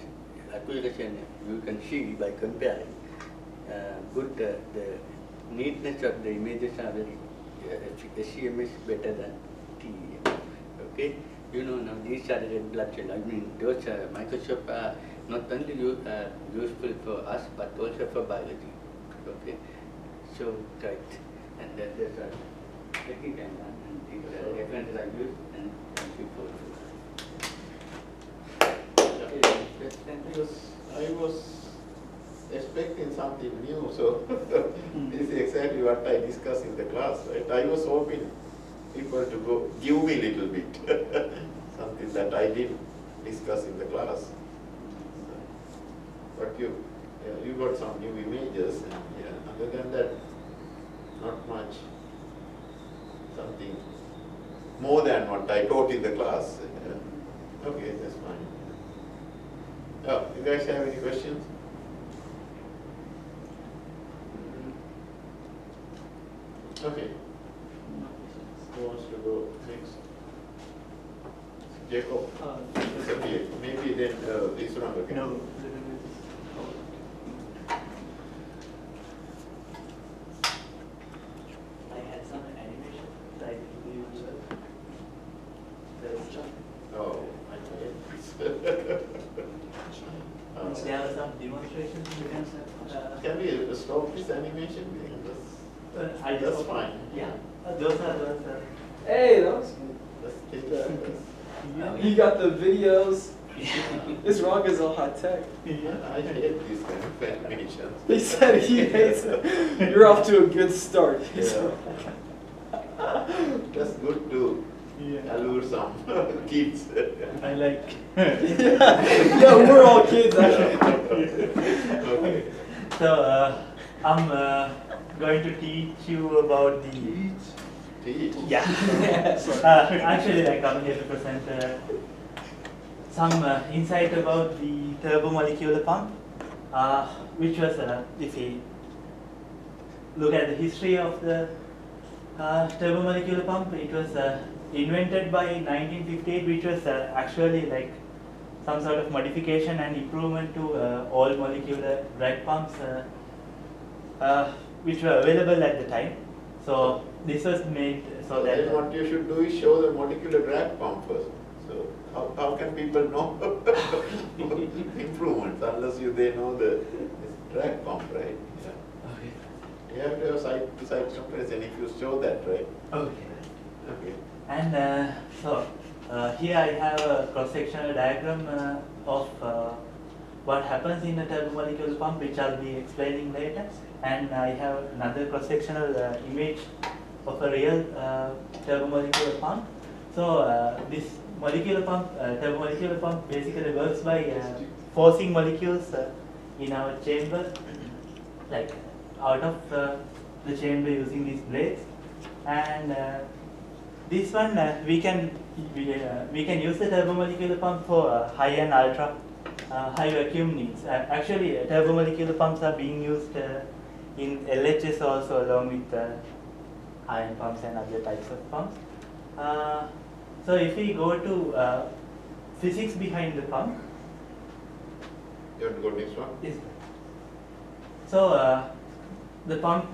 accuracy you can see by comparing. The neatness of the images are very, SCM is better than TEM. Okay, you know now these are the red blood cells. I mean those microscope are not only useful for us but also for biology. Okay, so right. And then there's a technique and the references I use and people. I was expecting something new, so this is exactly what I discussed in the class, right? I was hoping people to give me a little bit, something that I didn't discuss in the class. But you got some new images, and other than that, not much. Something more than what I taught in the class. Okay, that's fine. Oh, you guys have any questions? Okay. Who wants to go next? Jacob? Okay, maybe then Isram. Okay. No. I had some animation that I didn't use. Oh, I know. There are some demonstrations you can Can we stop this animation? I That's fine. Yeah, those are. Hey, that was good. Let's take that. You got the videos. This wrong is all high tech. I hate these kind of animations. He said he hates it. You're off to a good start. Yeah. That's good to allure some kids. I like. Yeah, we're all kids actually. Okay. So I'm going to teach you about the. Teach. Yeah. Actually, like I'm here to present some insight about the turbomolecular pump, which was, if we look at the history of the turbomolecular pump, it was invented by 1958, which was actually like some sort of modification and improvement to all molecular drag pumps which were available at the time. So this was made so that. Then what you should do is show the molecular drag pump first. So how can people know improvements unless they know the drag pump, right? Yeah. Okay. You have to have side-to-side comparison if you show that, right? Okay. Okay. And here I have a cross-sectional diagram of what happens in a turbomolecular pump, which I'll be explaining later. And I have another cross-sectional image of a real turbomolecular pump. So this turbomolecular pump basically works by forcing molecules in our chamber, like out of the chamber using these blades. And this one we can use the turbomolecular pump for high and ultra high vacuum needs. Actually, turbomolecular pumps are being used in LHS also, along with iron pumps and other types of pumps. So if we go to physics behind the pump. You want to go next one? Yes. So the pump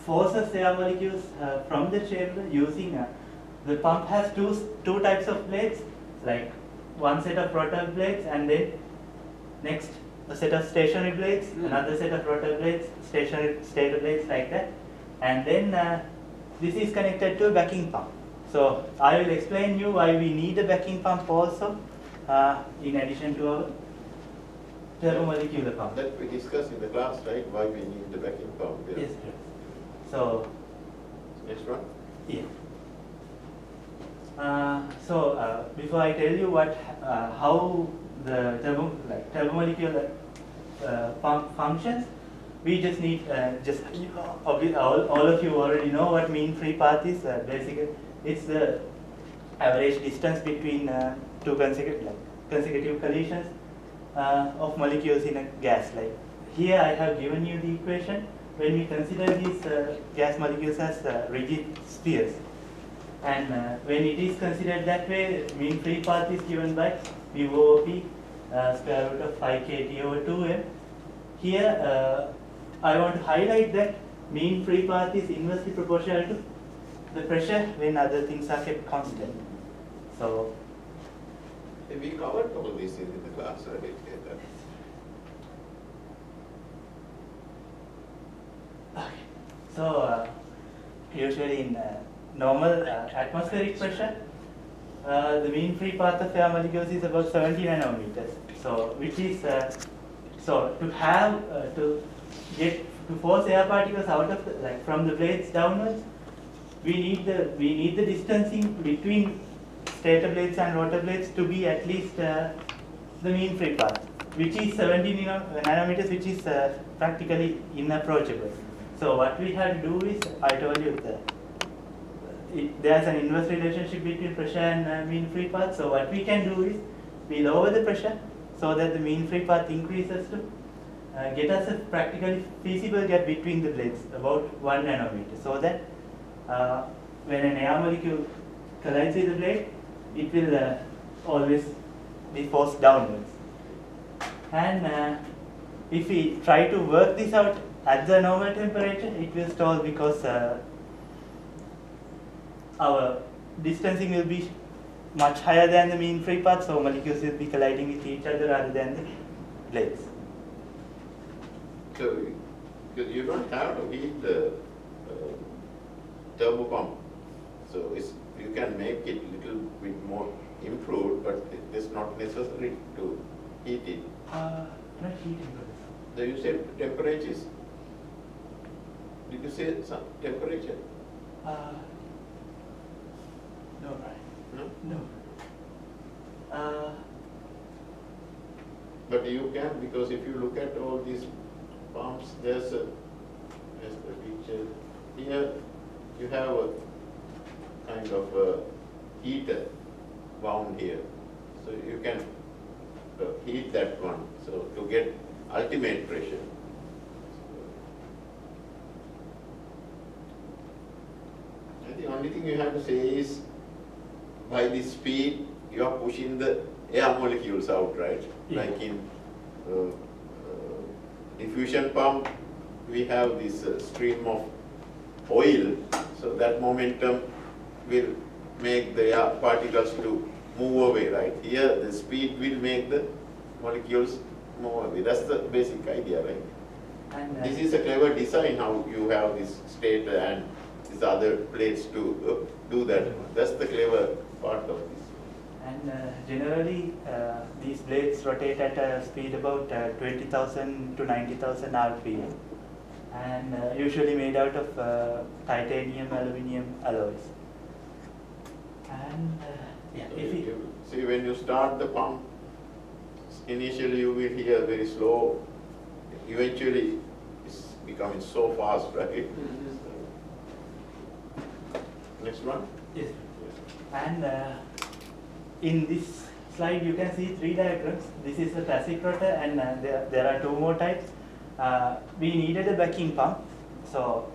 forces air molecules from the chamber using the pump has two types of blades. like one set of rotor blades and then next a set of stationary blades, another set of rotor blades, stationary stator blades like that, and then this is connected to a backing pump. So I will explain you why we need a backing pump also in addition to our turbomolecular pump. That we discussed in the class, right? Why we need the backing pump. Yeah. Yes, sir. So Next one. yeah. Before I tell you how the turbomolecular pump functions, we just need all of you already know what mean free path is. Basically, it's the average distance between two consecutive collisions of molecules in a gas. Like here, I have given you the equation when we consider these gas molecules as rigid spheres. And when it is considered that way, mean free path is given by V over P square root of 5 kT over 2m. Here, I want to highlight that mean free path is inversely proportional to the pressure when other things are kept constant. So, We covered all this in the class, right? Yeah, okay. So usually in normal atmospheric pressure, the mean free path of air molecules is about 70 nanometers. So, which is to force air particles out of from the blades downwards, we need the distancing between stator blades and rotor blades to be at least the mean free path, which is 70 nanometers, which is practically inapproachable. So what we have to do is, I told you there's an inverse relationship between pressure and mean free path. So what we can do is, we lower the pressure so that the mean free path increases to get us a practically feasible gap between the blades, about 1 nanometer, so that when an air molecule collides with the blade, it will always be forced downwards. And if we try to work this out at the normal temperature, it will stall because our distancing will be much higher than the mean free path, so molecules will be colliding with each other rather than the blades. So you don't have to heat the turbo pump. So you can make it little bit more improved, but it is not necessary to heat it. Not heating. So you said temperatures. Did you say some temperature? No, right? No. No. But you can, because if you look at all these pumps, there's the picture. Here you have a kind of a heater wound here. So you can heat that one, so to get ultimate pressure. The only thing you have to say is, by this speed, you are pushing the air molecules out, right? Yeah. Like in diffusion pump, we have this stream of oil, so that momentum will make the air particles to move away, right? Here, the speed will make the molecules move away. That's the basic idea, right? And This is a clever design, how you have this stator and these other plates to do that. That's the clever part of this. And generally, these blades rotate at a speed about 20,000 to 90,000 RPM, and usually made out of titanium, aluminium alloys. And if You see, when you start the pump, initially you will hear very slow, eventually it's becoming so fast, right? Next one. yes. And in this slide, you can see 3 diagrams. This is a classic rotor, and there are 2 more types. We needed a backing pump, so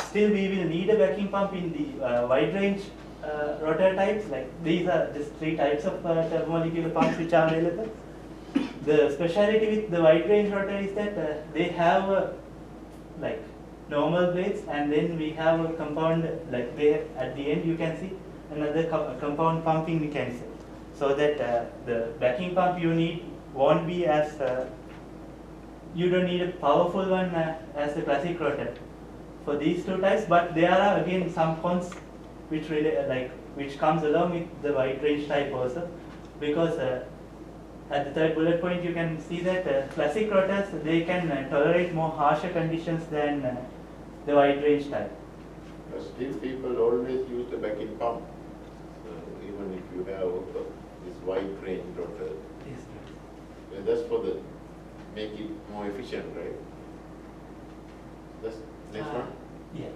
still we will need a backing pump in the wide range rotor types. Like these are just 3 types of turbomolecular pumps which are available. The speciality with the wide range rotor is that they have normal blades, and then we have a compound, like there at the end you can see another compound pumping mechanism, so that the backing pump you need won't be as you don't need a powerful one as the classic rotor for these two types, but there are again some cons which really which comes along with the wide range type also, because at the third bullet point you can see that classic rotors, they can tolerate more harsher conditions than the wide range type. But still people always use the backing pump. So even if you have this wide range rotor, Yes. that's for the make it more efficient, right? That's next one. Yeah.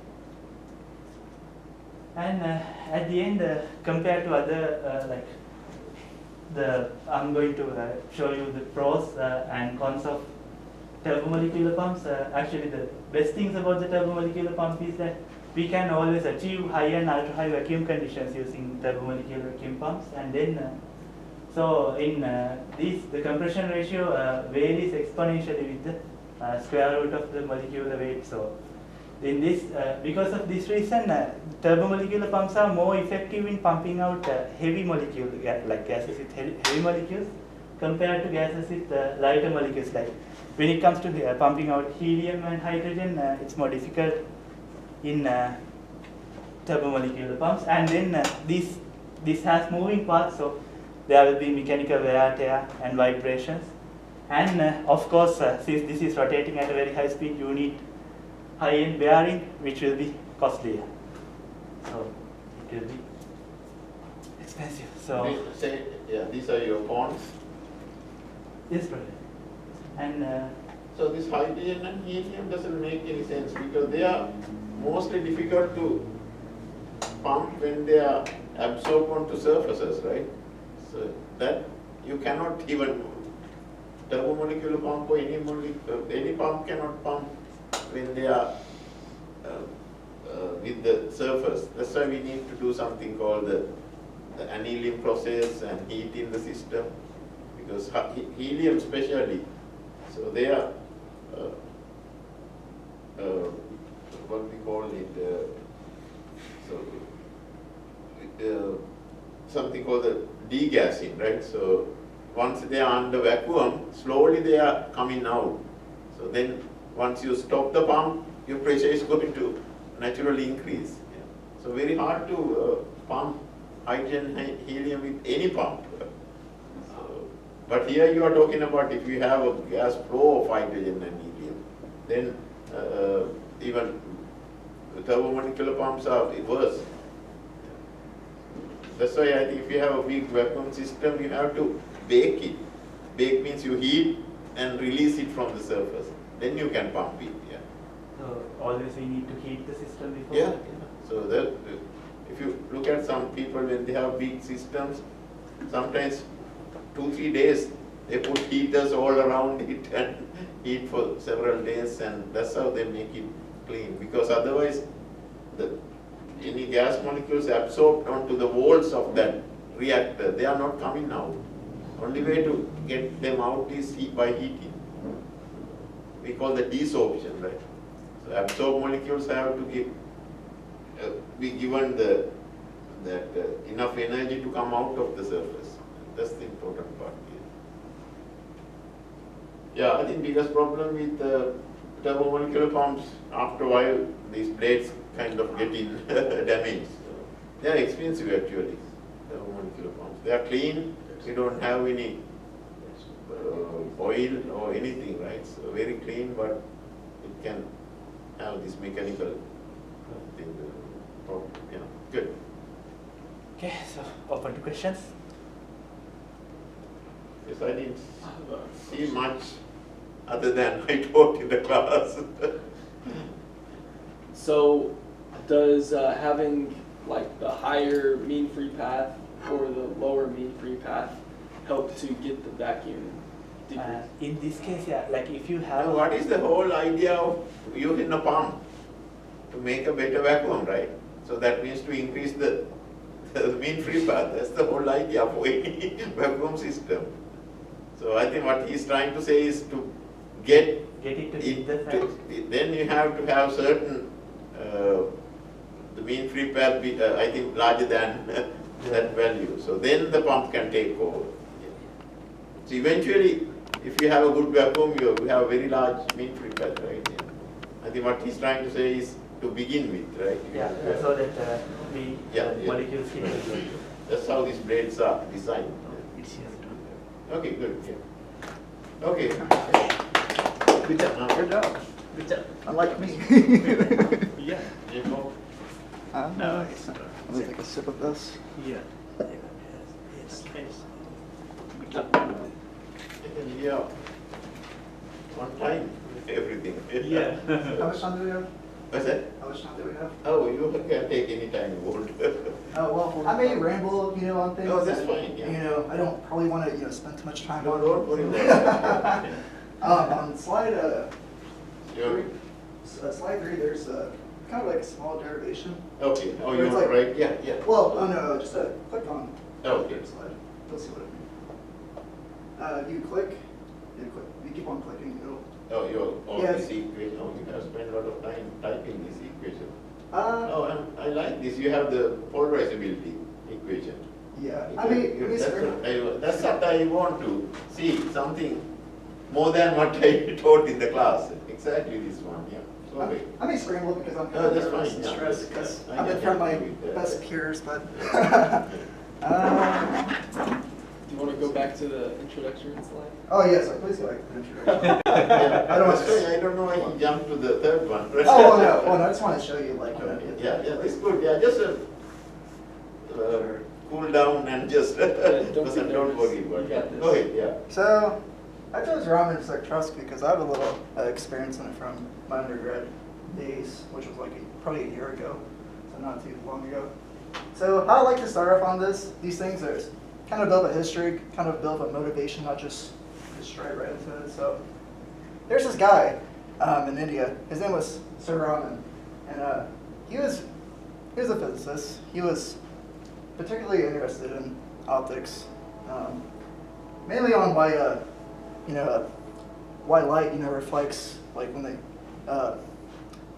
And at the end, compared to other I'm going to show you the pros and cons of turbomolecular pumps. Actually, the best things about the turbomolecular pump is that we can always achieve high and ultra high vacuum conditions using turbomolecular vacuum pumps, and then so in the compression ratio varies exponentially with the square root of the molecular weight. So in this, because of this reason, turbomolecular pumps are more effective in pumping out heavy molecules, like gases with heavy molecules, compared to gases with lighter molecules. Like when it comes to pumping out helium and hydrogen, it's more difficult in turbomolecular pumps. And then this has moving parts, so there will be mechanical wear, tear, and vibrations. And of course, since this is rotating at a very high speed, you need high-end bearing, which will be costlier. So it will be expensive. So These are your cons. yes, brother. And So this hydrogen and helium doesn't make any sense because they are mostly difficult to pump when they are absorbed onto surfaces, right? So that you cannot even turbomolecular pump or any pump cannot pump when they are with the surface. That's why we need to do something called the annealing process and heat in the system, because helium especially, so they are what we call it, something called the degassing, right? So once they are under vacuum, slowly they are coming out. So then once you stop the pump, your pressure is going to naturally increase. Yeah. So very hard to pump hydrogen and helium with any pump. But here you are talking about if you have a gas flow of hydrogen and helium, then even turbomolecular pumps are worse. That's why I think if you have a big vacuum system, you have to bake it. Bake means you heat and release it from the surface. Then you can pump it. Yeah. so always we need to heat the system before. Yeah. So that if you look at some people when they have big systems, sometimes 2-3 days they put heaters all around it and heat for several days, and that's how they make it clean. Because otherwise, any gas molecules absorbed onto the walls of that reactor, they are not coming out. Only way to get them out is by heating. We call that desorption, right? So absorbed molecules have to be given enough energy to come out of the surface. That's the important part here. Yeah, I think biggest problem with turbomolecular pumps, after a while, these blades kind of getting damaged. So they are expensive actually, turbomolecular pumps. They are clean, you don't have any oil or anything, right? So very clean, but it can have this mechanical thing. Problem. Yeah, good. Okay, so open to questions. Yes, I didn't see much other than I taught in the class. So does having like the higher mean free path or the lower mean free path help to get the vacuum decrease? In this case, yeah, like if you have What is the whole idea of using a pump? To make a better vacuum, right? So that means to increase the mean free path. That's the whole idea of any vacuum system. So I think what he's trying to say is to get Get it to it hit the fans. then you have to have certain, the mean free path be, I think, larger than that value. So then the pump can take over. So eventually, if you have a good vacuum, you have a very large mean free path, right? I think what he's trying to say is to begin with, right? Yeah, so that we Yeah, yeah. molecules hit the That's how these blades are designed. It's here. Okay, good, yeah. Okay. Good job. Good job. Good job. Unlike me. Yeah. You know, No, Let me take a sip of this. Yeah. yeah. On time, everything. Yeah. How much time do we have? What's that? How much time do we have? Oh, you can take any time you want. Oh, well, I may ramble, on things. Oh, that's and, fine, yeah. I don't probably want to, spend too much time No, on don't worry about it. On slide, You're- slide 3, there's kind of like a small derivation. Okay, oh, Where you're it's like- right, yeah, yeah. Well, oh no, just click on Okay. the slide. You'll see what I mean. You keep on clicking, it'll. Oh, you're on Yeah. this equation, oh, you have spent a lot of time typing this equation. Uh, Oh, I like this, you have the polarizability equation. yeah. I mean, That's what I want to see, something more than what I taught in the class. Exactly this one, yeah. So, okay. I may scramble because I'm Oh, kind of that's nervous fine, and yeah. stressed because Yeah, I I'm in can front of my help you with that. best peers, but. Do you want to go back to the introduction slide? Oh, yes, please go back to the introduction. Yeah, I don't that's why I don't know why he jumped to the third one. Oh, well, no, I just want to show you, Yeah, it's good, yeah, just cool down and just, don't be don't worry nervous. about You got it. this. Go ahead, yeah. So, I chose ramen Trust because I have a little experience in it from my undergrad days, which was like probably a year ago, so not too long ago. So, how I like to start off on these things are kind of build a history, kind of build a motivation, not just straight right into it. So, there's this guy in India. His name was Sir Raman, and he was a physicist. He was particularly interested in optics, mainly on why why light reflects, like when they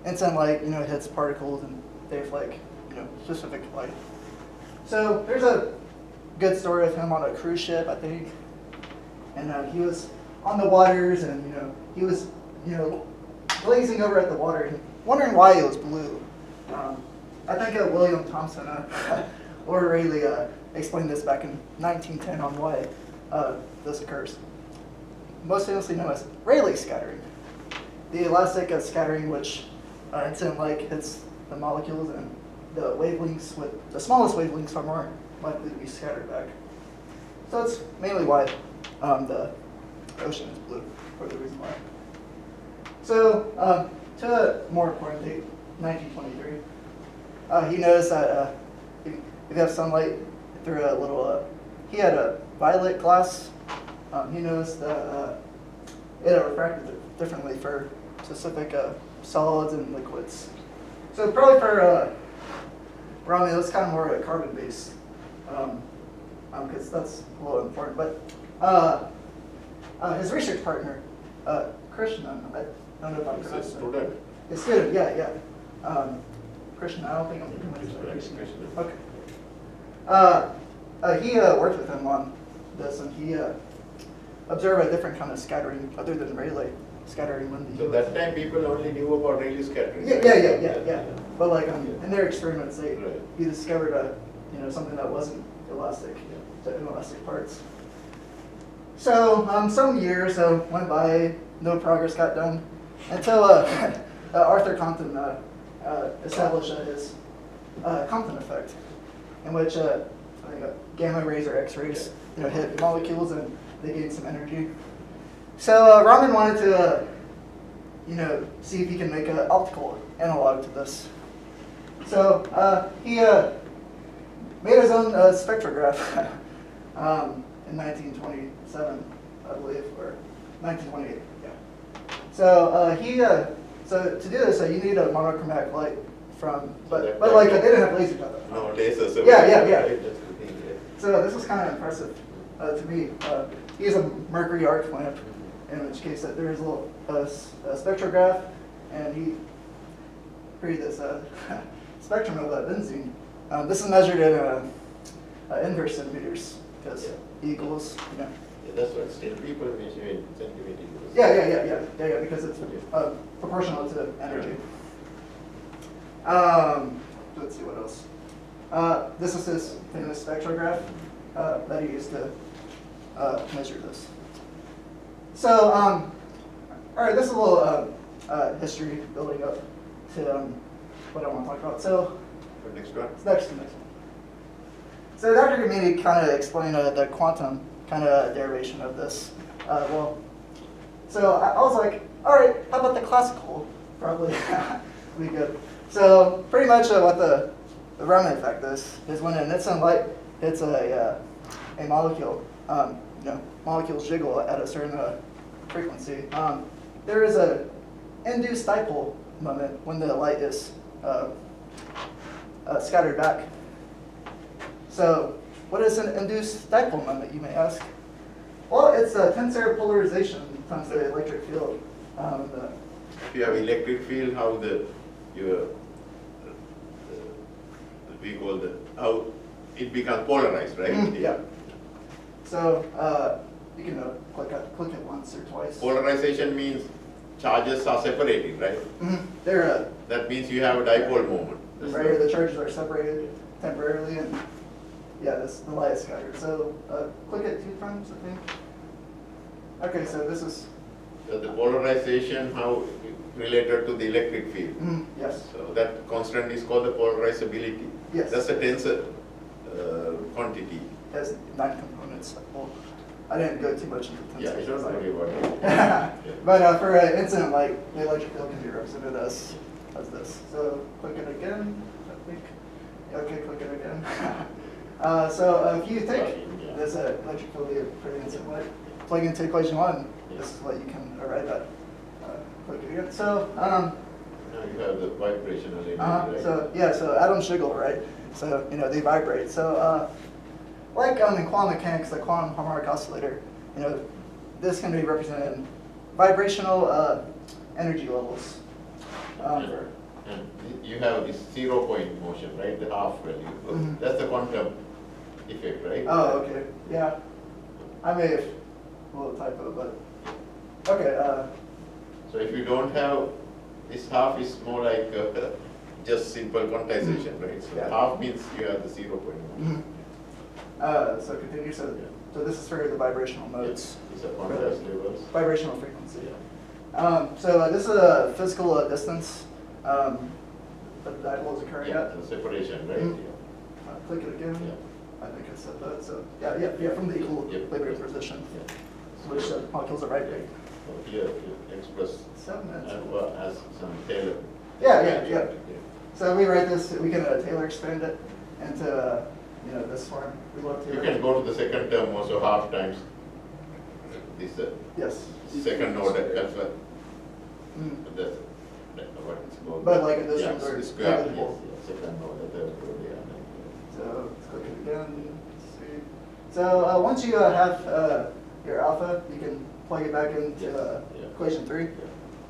incident light hits particles and they reflect specific light. So there's a good story of him on a cruise ship, I think, and he was on the waters and he was glazing over at the water and wondering why it was blue. I think William Thomson or Rayleigh explained this back in 1910 on why this occurs. Most famously known as Rayleigh scattering. The elastic scattering which incident light hits the molecules and the wavelengths with the smallest wavelengths are more likely to be scattered back. So that's mainly why the ocean is blue, for the reason why. So to a more important date, 1923, he noticed that if you have sunlight through a little, he had a violet glass. He noticed that it refracted differently for specific solids and liquids. So probably for Raman, it was kind of more carbon-based, because that's a little important. But his research partner, Krishnan, I don't know if I'm It's a pronouncing it. student. It's student, yeah. Krishnan, I don't think I'm pronouncing it. Okay. He worked with him on this, and he observed a different kind of scattering other than Rayleigh scattering when he So was- that time people only knew about Rayleigh scattering. Yeah, right? yeah. But like in their experiments, they Right. he discovered something that wasn't elastic, the inelastic parts. So some years went by, no progress got done until Arthur Compton established his Compton effect, in which gamma rays or X-rays hit molecules and they gain some energy. So Raman wanted to see if he can make an optical analog to this. So he made his own spectrograph in 1927, I believe, or 1928. Yeah. So so to do this, you need a monochromatic light from, but like they didn't have lasers at that time. No, lasers. Yeah. Right, that's the thing, yeah. So this was kind of impressive to me. He used a mercury arc lamp, in which case that there is a little a spectrograph, and he created this spectrum of benzene. This is measured in inverse centimeters, because E equals, Yeah, that's what, still people measure in centimeters. yeah, because it's proportional to energy. Let's see what else. This is his famous spectrograph that he used to measure this. So, all right, this is a little history building up to what I want to talk about. So, For next one? next one. So Dr. Gamini kind of explained the quantum kind of derivation of this. So I was like, all right, how about the classical? Probably be good. So pretty much what the Raman effect is when an instant light hits a molecule, molecules jiggle at a certain frequency. There is a induced dipole moment when the light is scattered back. So what is an induced dipole moment, you may ask? Well, it's a tensor polarization times the electric field. If you have electric field, how how it becomes polarized, right? Yeah. So you can click it once or twice. Polarization means charges are separating, right? They're That means you have a dipole moment. right here. The charges are separated temporarily, and the light is scattered. So click it 2 times, I think. Okay, so this is So the polarization, how related to the electric field. yes. So that constant is called the polarizability. Yes. That's a tensor quantity. It has 9 components. Well, I didn't go too much into tensors. Yeah, I don't worry about it. But for an incident light, the electric field can be represented as this. So click it again, I think. Okay, click it again. So if you take this electric field for the incident light, plug into equation 1, this is what you can arrive at. Click it again. So, Now you have the vibrational energy, right? so atoms jiggle, right? So, they vibrate. So, like in quantum mechanics, the quantum harmonic oscillator, this can be represented in vibrational energy levels. And you have this 0 point motion, right? The half value. That's the quantum effect, right? Oh, okay. Yeah. I may have a little typo, but okay. So if you don't have this half, is more like just simple quantization, right? So Yeah. half means you have the 0 point motion. So continue. So this is for the vibrational modes, These are quantized levels. vibrational frequency. So this is a physical distance that the dipole is occurring Yeah, at. the separation, right? Mhm. Yeah. Click it again. Yeah. I think I said that. So yeah, from the equilibrium position, Yeah. which the molecules are vibrating. So here you express 7 minutes. as some Taylor. Yeah. So we write this. We can Taylor expand it into this form. We love You Taylor. can go to the second term also half times this Yes. second order alpha. Mm. That's what it's called. But like in this Yeah, terms are square, yes, negligible. second order, third order, yeah. So let's click it again. Let's see. So once you have your alpha, you can plug it back into equation 3,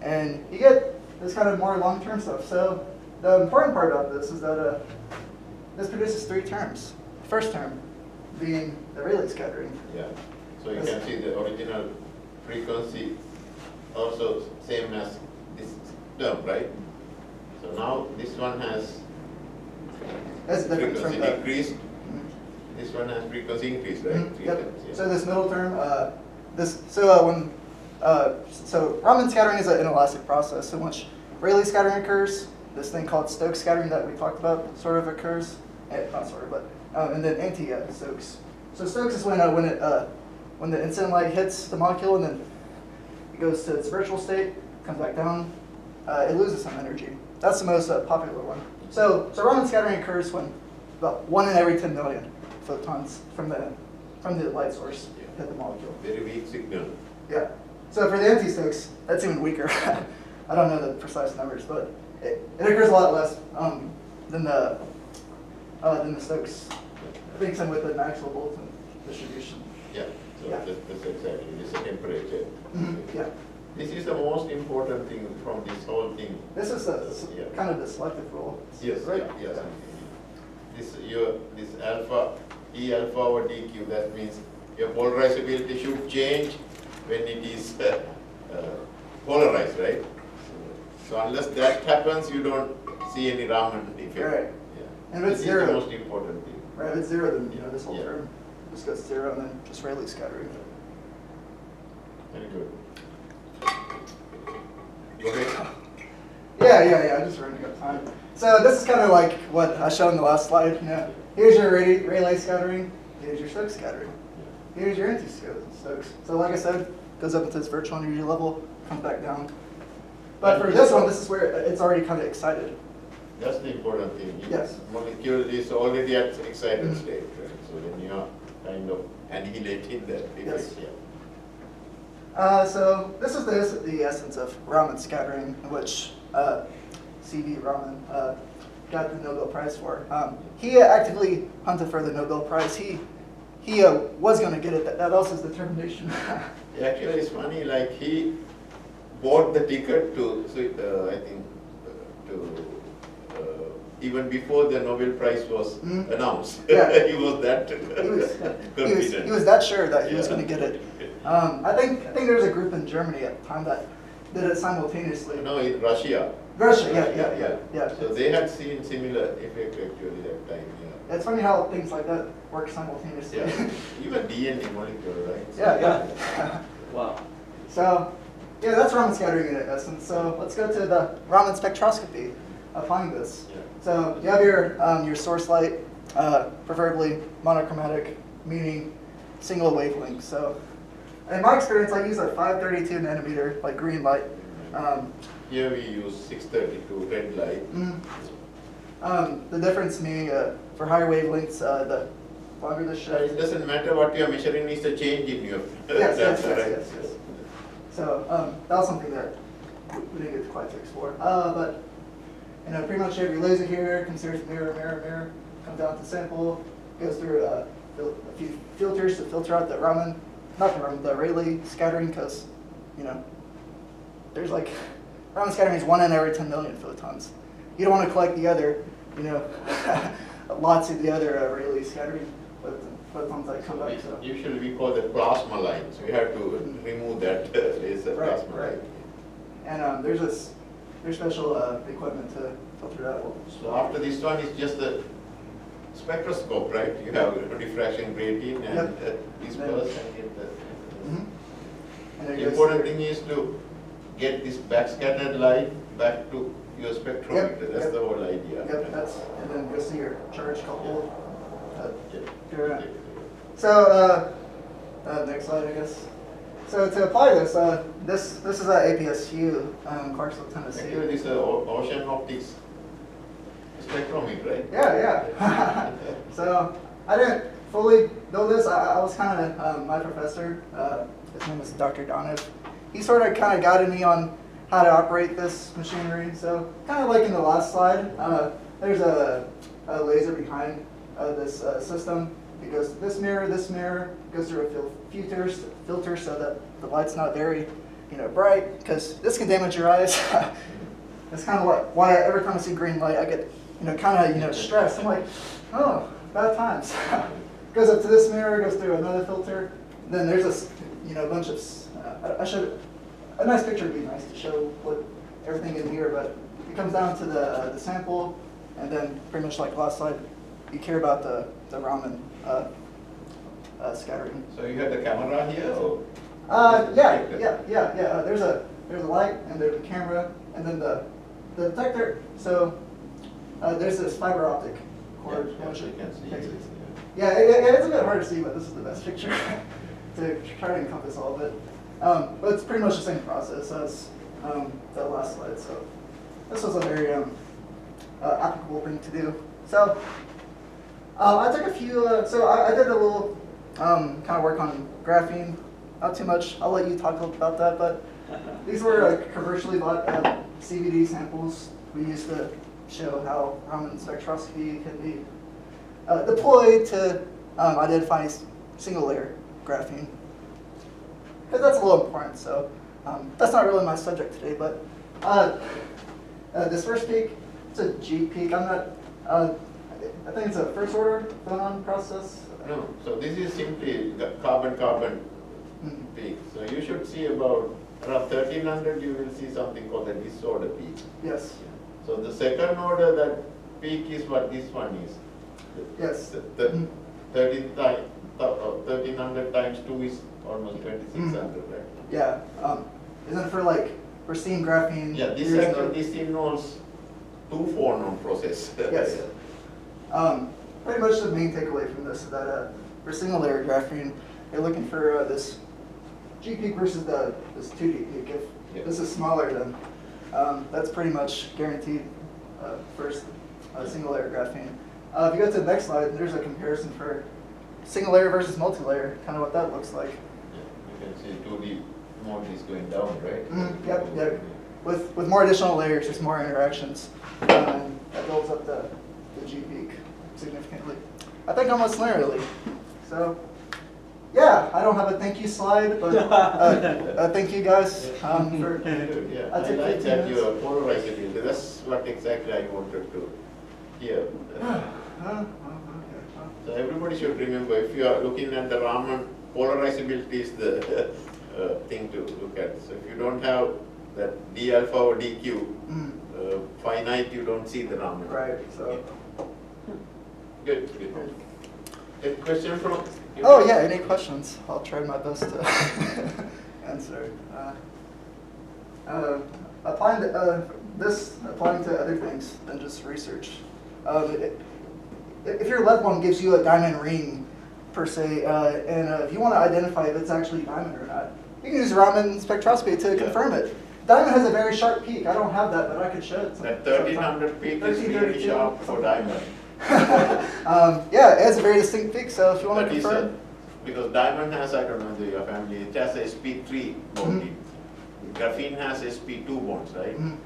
and you get this kind of more long-term stuff. So the important part about this is that this produces 3 terms. The first term being the Rayleigh scattering. Yeah, so you can see the original frequency also same as this term, right? So now this one has That's the difference frequency from the. decreased, Mhm. this one has frequency increased, right? Mhm, 3 Yep. times, yeah. So this middle term, so Raman scattering is an inelastic process in which Rayleigh scattering occurs. This thing called Stokes scattering that we talked about sort of occurs, not sort of, but and then anti-Stokes. So Stokes is when the incident light hits the molecule and then it goes to its virtual state, comes back down, it loses some energy. That's the most popular one. So Raman scattering occurs when about 1 in every 10 million photons from the light source hit the molecule. Very weak signal. Yeah. So for the anti-Stokes, that's even weaker. I don't know the precise numbers, but it occurs a lot less than the Stokes. I think same with the Maxwell-Boltzmann distribution. Yeah. So Yeah. that's exactly, this is the temperature. Mhm, yeah. This is the most important thing from this whole thing. This is the Yeah. kind of the selective rule. Yes, Right? yeah, yes. This alpha, E alpha over dq, that means your polarizability should change when it is polarized, right? So unless that happens, you don't see any Raman effect. Right. Yeah. And if it's This is the zero- most important thing. Right, if it's zero, then, you know, this whole Yeah. term just goes to zero and then just Rayleigh scattering. Very good. Go ahead. Yeah, just running out of time. So this is kind of like what I showed in the last slide. You know, here's your Rayleigh scattering, here's your Stokes scattering, here's your anti-Stokes. So like I said, goes up into this virtual energy level, comes back down. But for this one, this is where it's already kind of excited. That's the important thing. Yes. Molecule is already at excited Mhm. state, right? So then you are kind of annihilating that effect. Yes. Yeah. So this is the essence of Raman scattering, which C.V. Raman got the Nobel Prize for. He actively hunted for the Nobel Prize. He was going to get it. That was his determination. Actually, it's funny, like he bought the ticket to, I think, even before the Nobel Prize was Mhm. announced. Yeah. He was that confident. he was that sure that he was Yeah. going to get it. I think there was a group in Germany at the time that did it simultaneously. No, in Russia. Russia, yeah. So they had seen similar effect actually that time, yeah. It's funny how things like that work simultaneously. Yeah, even DNA molecule, right? So- yeah. Wow. So, yeah, that's Raman scattering in essence. So let's go to the Raman spectroscopy, applying this. Yeah. So you have your source light, preferably monochromatic, meaning single wavelength. So in my experience, I use a 532 nanometer, like green light. Here we use 632 red light. The difference meaning for higher wavelengths, the longer the It shift. doesn't matter what you are measuring, it's the change in your Yes. data, right? So that was something that we didn't get quite to explore. But you know, pretty much every laser here comes here, mirror, comes down to sample, goes through a few filters to filter out the Raman, not the Raman, the Rayleigh scattering, because you know, there's like Raman scattering is 1 in every 10 million photons. You don't want to collect the other, you know, lots of the other Rayleigh scattering photons that come back. So. Usually we call that plasma line, so you have to remove that laser Right, plasma right. line. And there's special equipment to filter that. So after this one is just the spectroscope, right? You have diffraction grating and Yep. disperse and get the. Mhm. And there The goes important your- thing is to get this backscattered light back to your spectrometer. That's yep. the whole idea. Yep, and then you'll see your charge coupled. Yeah. Here. So, next slide, I guess. So to apply this, this is at APSU, Clarksville, Tennessee. Actually, this is ocean optics spectrometer, right? Yeah. So I didn't fully build this. I was kind of my professor. His name is Dr. Donev. He sort of kind of guided me on how to operate this machinery. So kind of like in the last slide, there's a laser behind this system. It goes to this mirror, goes through a filter so that the light's not very, bright, because this can damage your eyes. That's kind of why every time I see green light, I get, kind of, stressed. I'm like, oh, bad times. Goes up to this mirror, goes through another filter. Then there's this, a bunch of, a nice picture would be nice to show what everything in here, but it comes down to the sample, and then pretty much like last slide, you care about the Raman scattering. So you have the camera here, or? Yeah. There's a light, and there's a camera, and then the detector. So there's this fiber optic cord. Yeah, you can see it. Yeah, it's a bit hard to see, but this is the best picture to try to encompass all of it. But it's pretty much the same process as the last slide. So this was a very applicable thing to do. So I took a few. So I did a little kind of work on graphene. Not too much. I'll let you talk about that. But these were commercially bought CVD samples we used to show how Raman spectroscopy can be deployed to identify single layer graphene. because that's a little important. So that's not really my subject today, but this first peak, it's a G peak. I'm not. I think it's a first order phonon process. No, so this is simply carbon-carbon Mhm. peak. So you should see about around 1300, you will see something called the disorder peak. Yes. So the second order, that peak is what this one is. Yes. The Mhm. 1300 times 2 is almost 2600, right? Yeah. Isn't it for steam graphene? Yeah, this there's actually, no- this involves 2 phonon process. Yes. Pretty much the main takeaway from this is that for single layer graphene, you're looking for this G peak versus this 2D peak. If Yeah. this is smaller, then that's pretty much guaranteed first single layer graphene. If you go to the next slide, there's a comparison for single layer versus multi-layer, kind of what that looks like. Yeah, you can see 2D mode is going down, right? Yep, yep. With more additional layers, there's more interactions. That builds up the G peak significantly. I think almost linearly. So, yeah, I don't have a thank you slide, but thank you guys for. Good, yeah. I I took like 15 that minutes. you are polarizability. That's what exactly I wanted to hear. Okay. So everybody should remember, if you are looking at the Raman, polarizability is the thing to look at. So if you don't have that d alpha or dq finite, you don't see the Raman. Right. So. Good, good. A question from? Oh yeah. Any questions? I'll try my best to answer. Applying to other things than just research. If your lead one gives you a diamond ring, per se, and if you want to identify if it's actually diamond or not, you can use Raman spectroscopy to confirm it. Diamond has a very sharp peak. I don't have that, but I could show it. That 1300 peak is really 1332, sharp for diamond. Yeah, it has a very distinct peak, so if you want That to is confirm. because diamond has, I don't know your family, it has sp3 bonding. Graphene has sp2 bonds, right? Mhm.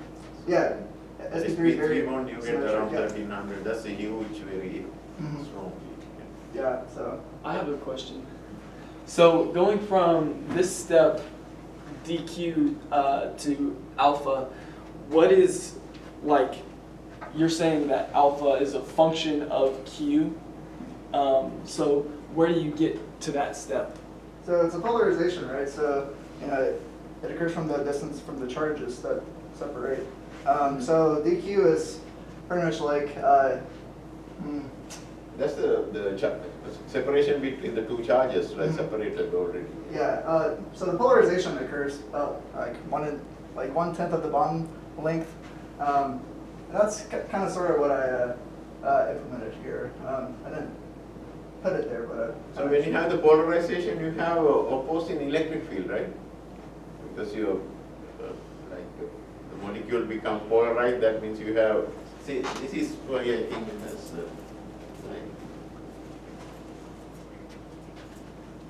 Yeah, SP3 is very sp3 bond you get symmetric, around yeah. 1300. That's a huge, very Mhm. strong peak. Yeah, so. I have a question. So going from this step, DQ to alpha, what is, like, you're saying that alpha is a function of Q. So where do you get to that step? So it's a polarization, right? So it occurs from the distance from the charges that separate. So DQ is pretty much like That's the separation between the two charges, right? Mhm. Separated already. yeah. So the polarization occurs about like 1/10 of the bond length. That's kind of sort of what I implemented here. I didn't put it there, but. So when you have the polarization, you have opposing electric field, right? Because you the molecule becomes polarized. That means you have. See, this is why I think it has. Right.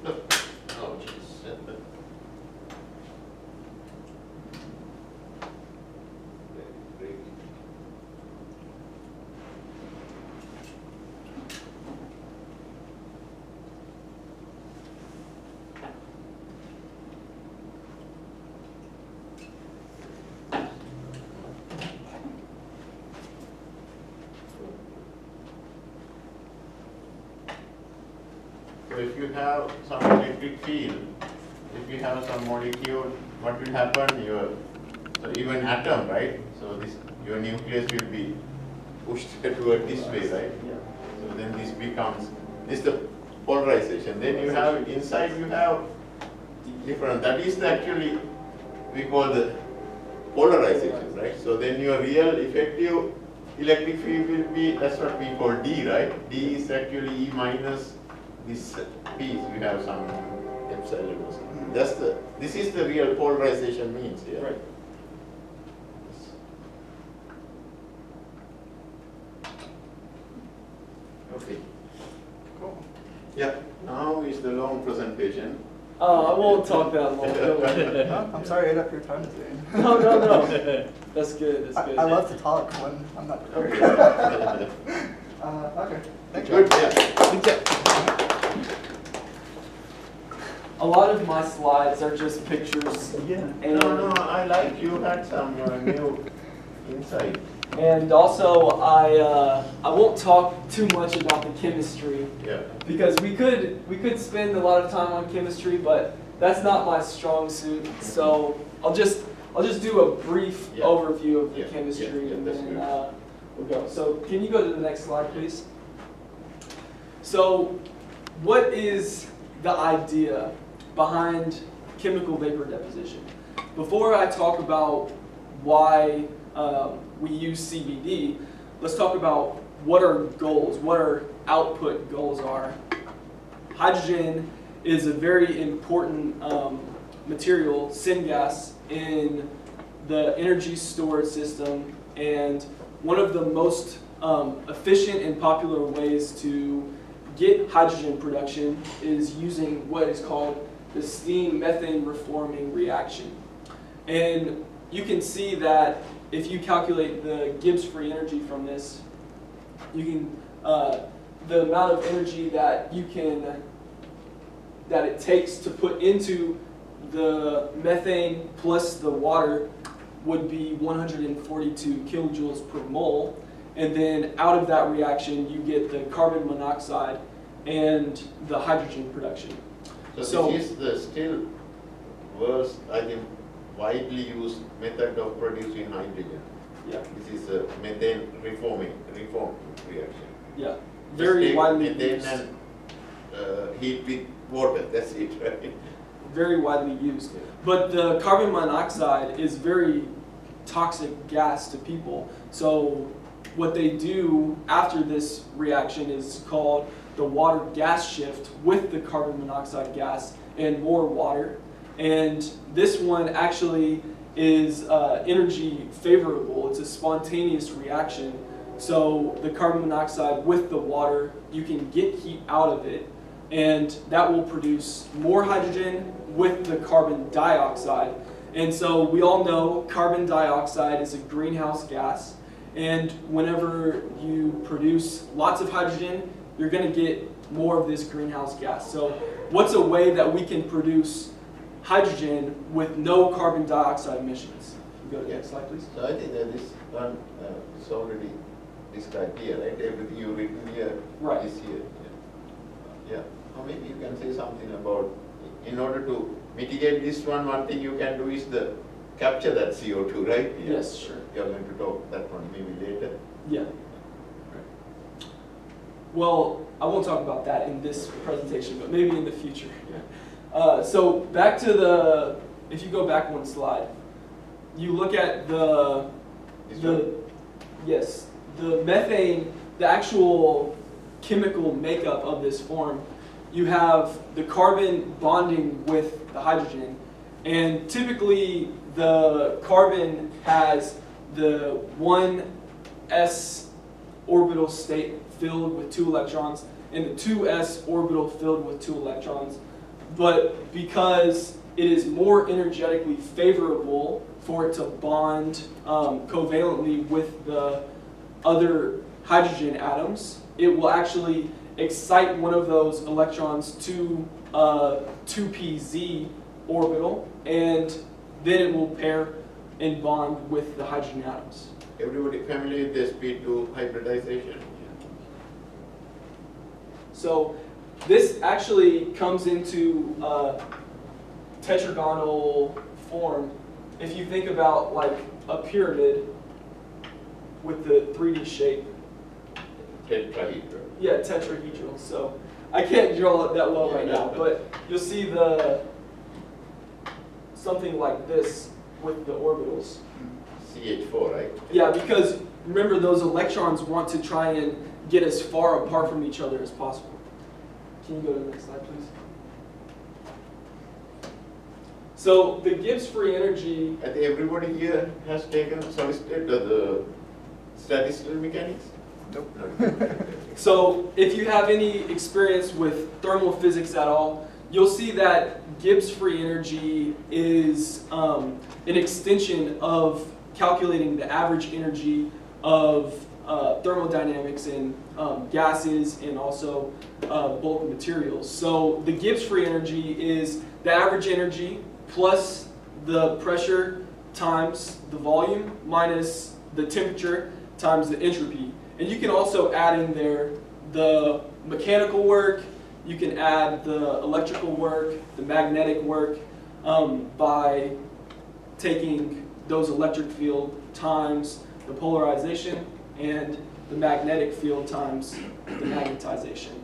No, oh, jeez. Very great. So if you have some electric field, if you have some molecule, what will happen? So even atom, right? So this your nucleus will be pushed toward this way, right? So then this becomes the polarization. Then you have inside you have different. That is actually we call the polarization, right? So then your real effective electric field will be, that's what we call D, right? D is actually E minus this piece. We have some epsilon or something. This is the real polarization means here. Right. Okay. Cool. Yeah. Now is the long presentation. I won't talk that long. Don't worry. Oh, I'm sorry I ate up your time today. No, no, no. That's good. That's good. I love to talk when I'm not prepared. Okay. Okay, thank you. Good, yeah. Good job. a lot of my slides are just pictures. Yeah. And, No, I like you had some new insight. and also, I won't talk too much about the chemistry Yeah. because we could spend a lot of time on chemistry, but that's not my strong suit. So I'll just do a brief Yeah. overview of the Yeah, chemistry yeah, and that's then good. we'll go. So can you go to the next slide, please? So what is the idea behind chemical vapor deposition? Before I talk about why we use CVD, let's talk about what our goals, what our output goals are. Hydrogen is a very important material, syngas, in the energy storage system, and one of the most efficient and popular ways to get hydrogen production is using what is called the steam methane reforming reaction. And you can see that if you calculate the Gibbs free energy from this, you can the amount of energy that it takes to put into the methane plus the water would be 142 kilojoules per mole. And then out of that reaction, you get the carbon monoxide and the hydrogen production. So this is the still worst, I think, widely used method of producing hydrogen. Yeah, This is a methane reform reaction. yeah, Just very take widely methane used. and heat with water, that's it, right? Very widely used. But the carbon monoxide is very toxic gas to people. So what they do after this reaction is called the water gas shift with the carbon monoxide gas and more water. And this one actually is energy favorable. It's a spontaneous reaction. So the carbon monoxide with the water, you can get heat out of it, and that will produce more hydrogen with the carbon dioxide. And so we all know carbon dioxide is a greenhouse gas, and whenever you produce lots of hydrogen, you're going to get more of this greenhouse gas. So what's a way that we can produce hydrogen with no carbon dioxide emissions? Go to the next slide, please. So I think that this one is already described here, right? Everything you written here Right. is here. Yeah. Or maybe you can say something about, in order to mitigate this one thing you can do is the capture that CO2, right? Yeah. Yes, sure. You're going to talk that one maybe later. Yeah. Well, I won't talk about that in this presentation, but maybe in the future. So back to the, if you go back one slide, you look at This one? yes, the methane, the actual chemical makeup of this form. You have the carbon bonding with the hydrogen, and typically the carbon has the 1s orbital state filled with 2 electrons and the 2s orbital filled with 2 electrons. But because it is more energetically favorable for it to bond covalently with the other hydrogen atoms, it will actually excite one of those electrons to 2pz orbital, and then it will pair and bond with the hydrogen atoms. Everybody familiar with the sp2 hybridization? So this actually comes into tetragonal form. If you think about like a pyramid with the 3D shape. Tetrahedral. Yeah, tetrahedral. So I can't draw it that well right now, but you'll see the something like this with the orbitals. CH4, right? Yeah, because remember those electrons want to try and get as far apart from each other as possible. Can you go to the next slide, please? So the Gibbs free energy. I think everybody here has taken solid state the statistical mechanics? Nope. So if you have any experience with thermal physics at all, you'll see that Gibbs free energy is an extension of calculating the average energy of thermodynamics in gases and also bulk materials. So the Gibbs free energy is the average energy plus the pressure times the volume minus the temperature times the entropy. And you can also add in there the mechanical work, you can add the electrical work, the magnetic work, by taking those electric field times the polarization and the magnetic field times the magnetization.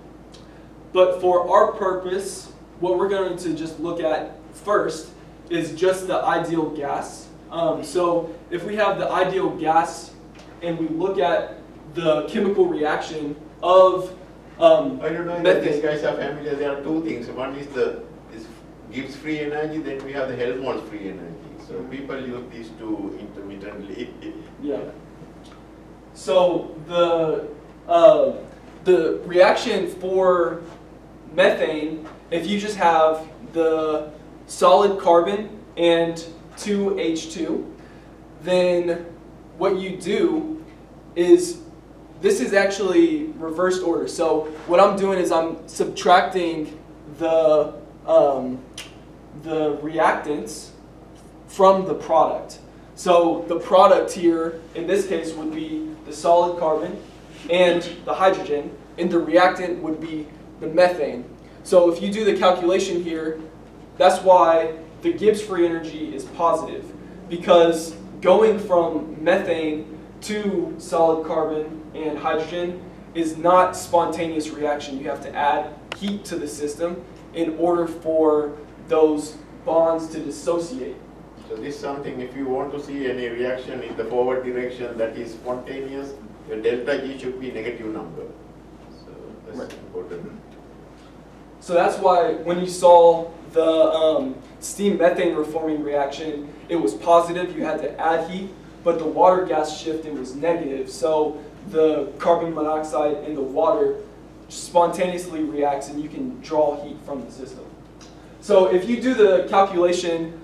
But for our purpose, what we're going to just look at first is just the ideal gas. So if we have the ideal gas and we look at the chemical reaction of I don't know if methane. these guys are familiar. There are two things. One is this Gibbs free energy, then we have the Helmholtz free energy. So people use these two intermittently. Yeah. So the reaction for methane, if you just have the solid carbon and 2H2, then what you do is, this is actually reversed order. So what I'm doing is I'm subtracting the reactants from the product. So the product here, in this case, would be the solid carbon and the hydrogen, and the reactant would be the methane. So if you do the calculation here, that's why the Gibbs free energy is positive, because going from methane to solid carbon and hydrogen is not spontaneous reaction. You have to add heat to the system in order for those bonds to dissociate. So this is something, if you want to see any reaction in the forward direction that is spontaneous, your delta G should be negative number. So that's Right. important. So that's why when you saw the steam methane reforming reaction, it was positive, you had to add heat, but the water gas shift, it was negative. So the carbon monoxide in the water spontaneously reacts and you can draw heat from the system. So if you do the calculation,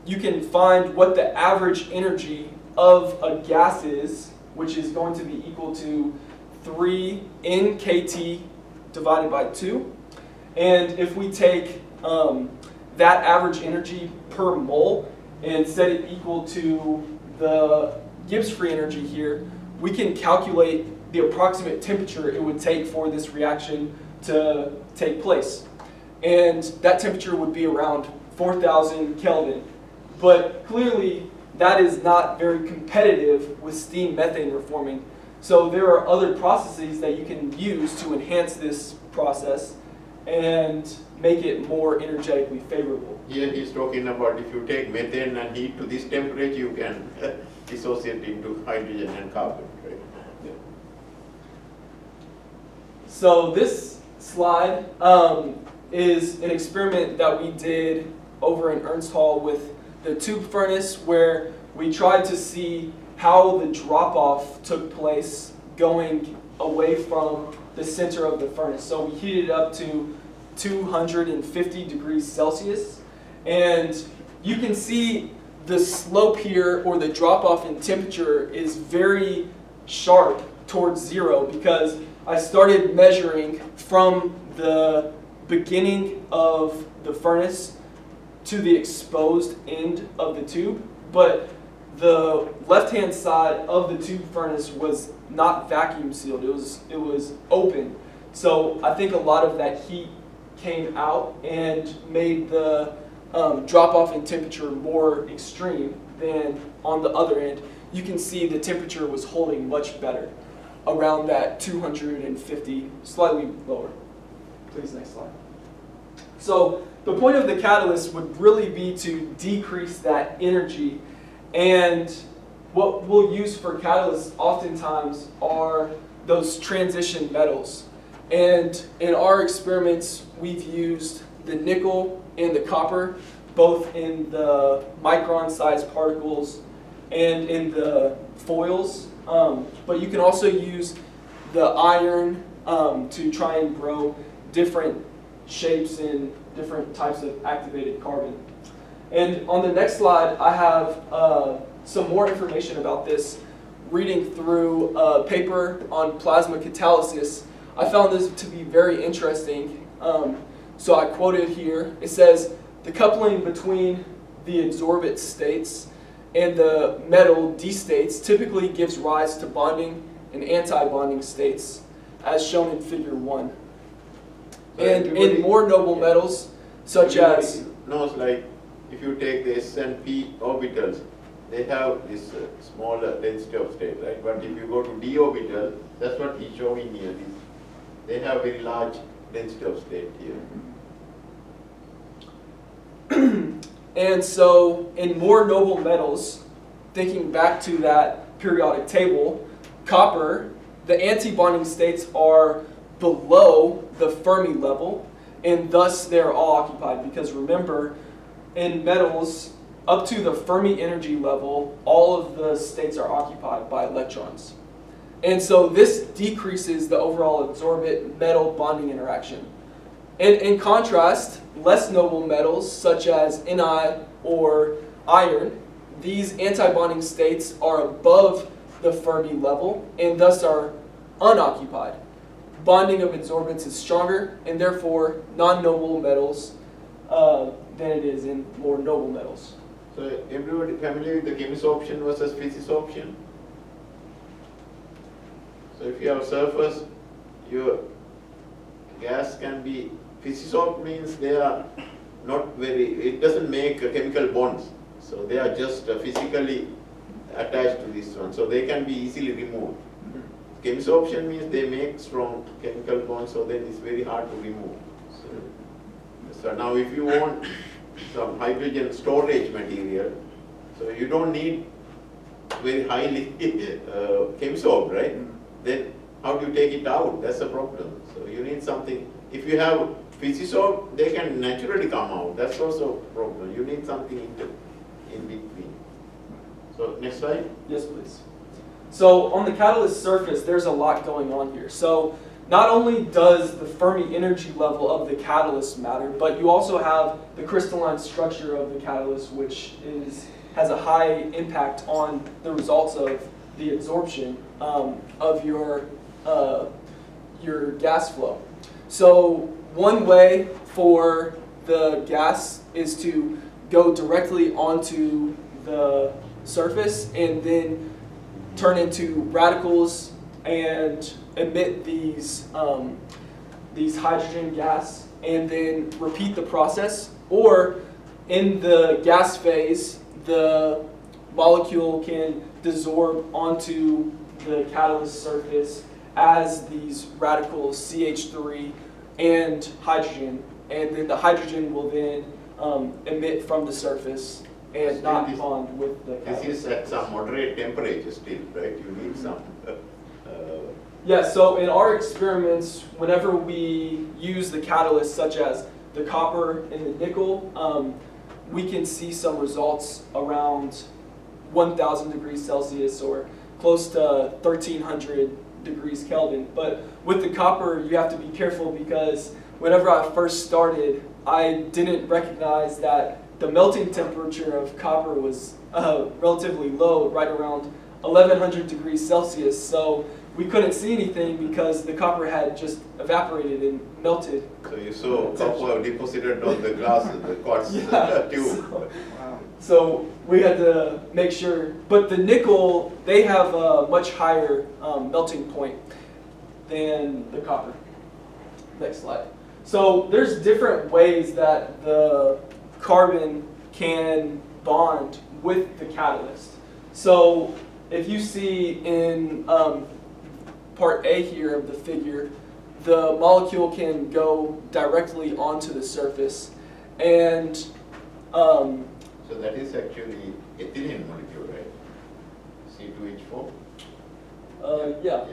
you can find what the average energy of a gas is, which is going to be equal to 3 NKT divided by 2. And if we take that average energy per mole and set it equal to the Gibbs free energy here, we can calculate the approximate temperature it would take for this reaction to take place. And that temperature would be around 4,000 Kelvin. But clearly, that is not very competitive with steam methane reforming. So there are other processes that you can use to enhance this process and make it more energetically favorable. Here he's talking about if you take methane and heat to this temperature, you can dissociate into hydrogen and carbon, right? Yeah. So this slide is an experiment that we did over in Ernst Hall with the tube furnace, where we tried to see how the drop-off took place going away from the center of the furnace. So we heated it up to 250 degrees Celsius, and you can see the slope here, or the drop-off in temperature, is very sharp towards zero, because I started measuring from the beginning of the furnace to the exposed end of the tube, but the left-hand side of the tube furnace was not vacuum sealed. It was open. So I think a lot of that heat came out and made the drop-off in temperature more extreme than on the other end. You can see the temperature was holding much better, around that 250, slightly lower. Please, next slide. So the point of the catalyst would really be to decrease that energy, and what we'll use for catalysts oftentimes are those transition metals. And in our experiments, we've used the nickel and the copper, both in the micron-sized particles and in the foils. But you can also use the iron to try and grow different shapes and different types of activated carbon. And on the next slide, I have some more information about this. reading through a paper on plasma catalysis, I found this to be very interesting. So I quote it here. It says, the coupling between the adsorbate states and the metal D states typically gives rise to bonding and anti-bonding states, as shown in figure 1. So And everybody- in more noble metals, such as, knows, like, if you take the S and P orbitals, they have this smaller density of state, right? But if you go to D orbital, that's what he's showing here. They have very large density of state here. and so in more noble metals, thinking back to that periodic table, copper, the anti-bonding states are below the Fermi level, and thus they're all occupied. Because remember, in metals, up to the Fermi energy level, all of the states are occupied by electrons. And so this decreases the overall adsorbate metal bonding interaction. And in contrast, less noble metals such as Ni or iron, these anti-bonding states are above the Fermi level and thus are unoccupied. Bonding of adsorbents is stronger and therefore non-noble metals than it is in more noble metals. So everybody familiar with the chemisoption versus physisorption? So if you have surface, your gas can be, physisorption means they are not very, it doesn't make chemical bonds. So they are just physically attached to this one. So they can be easily removed. Chemisoption means they make strong chemical bonds, so then it's very hard to remove. So now if you want some hydrogen storage material, so you don't need very highly chemisorb, right? Then how do you take it out? That's the problem. So you need something, if you have physisorb, they can naturally come out. That's also a problem. You need something in between. So next slide. Yes, please. So on the catalyst surface, there's a lot going on here. So not only does the Fermi energy level of the catalyst matter, but you also have the crystalline structure of the catalyst, which has a high impact on the results of the absorption of your gas flow. So one way for the gas is to go directly onto the surface and then turn into radicals and emit these hydrogen gas and then repeat the process. Or in the gas phase, the molecule can desorb onto the catalyst surface as these radicals CH3 and hydrogen, and then the hydrogen will then emit from the surface and not bond with the catalyst. This is at some moderate temperature still, right? You need some. Yeah, so in our experiments, whenever we use the catalyst such as the copper and the nickel, we can see some results around 1,000 degrees Celsius or close to 1,300 degrees Kelvin. But with the copper, you have to be careful because whenever I first started, I didn't recognize that the melting temperature of copper was relatively low, right around 1,100 degrees Celsius. So we couldn't see anything because the copper had just evaporated and melted. So you saw copper deposited on the glass, the quartz tube. Wow. So we had to make sure, but the nickel, they have a much higher melting point than the copper. Next slide. So there's different ways that the carbon can bond with the catalyst. So if you see in part A here of the figure, the molecule can go directly onto the surface, and So that is actually ethylene molecule, right? C2H4? yeah.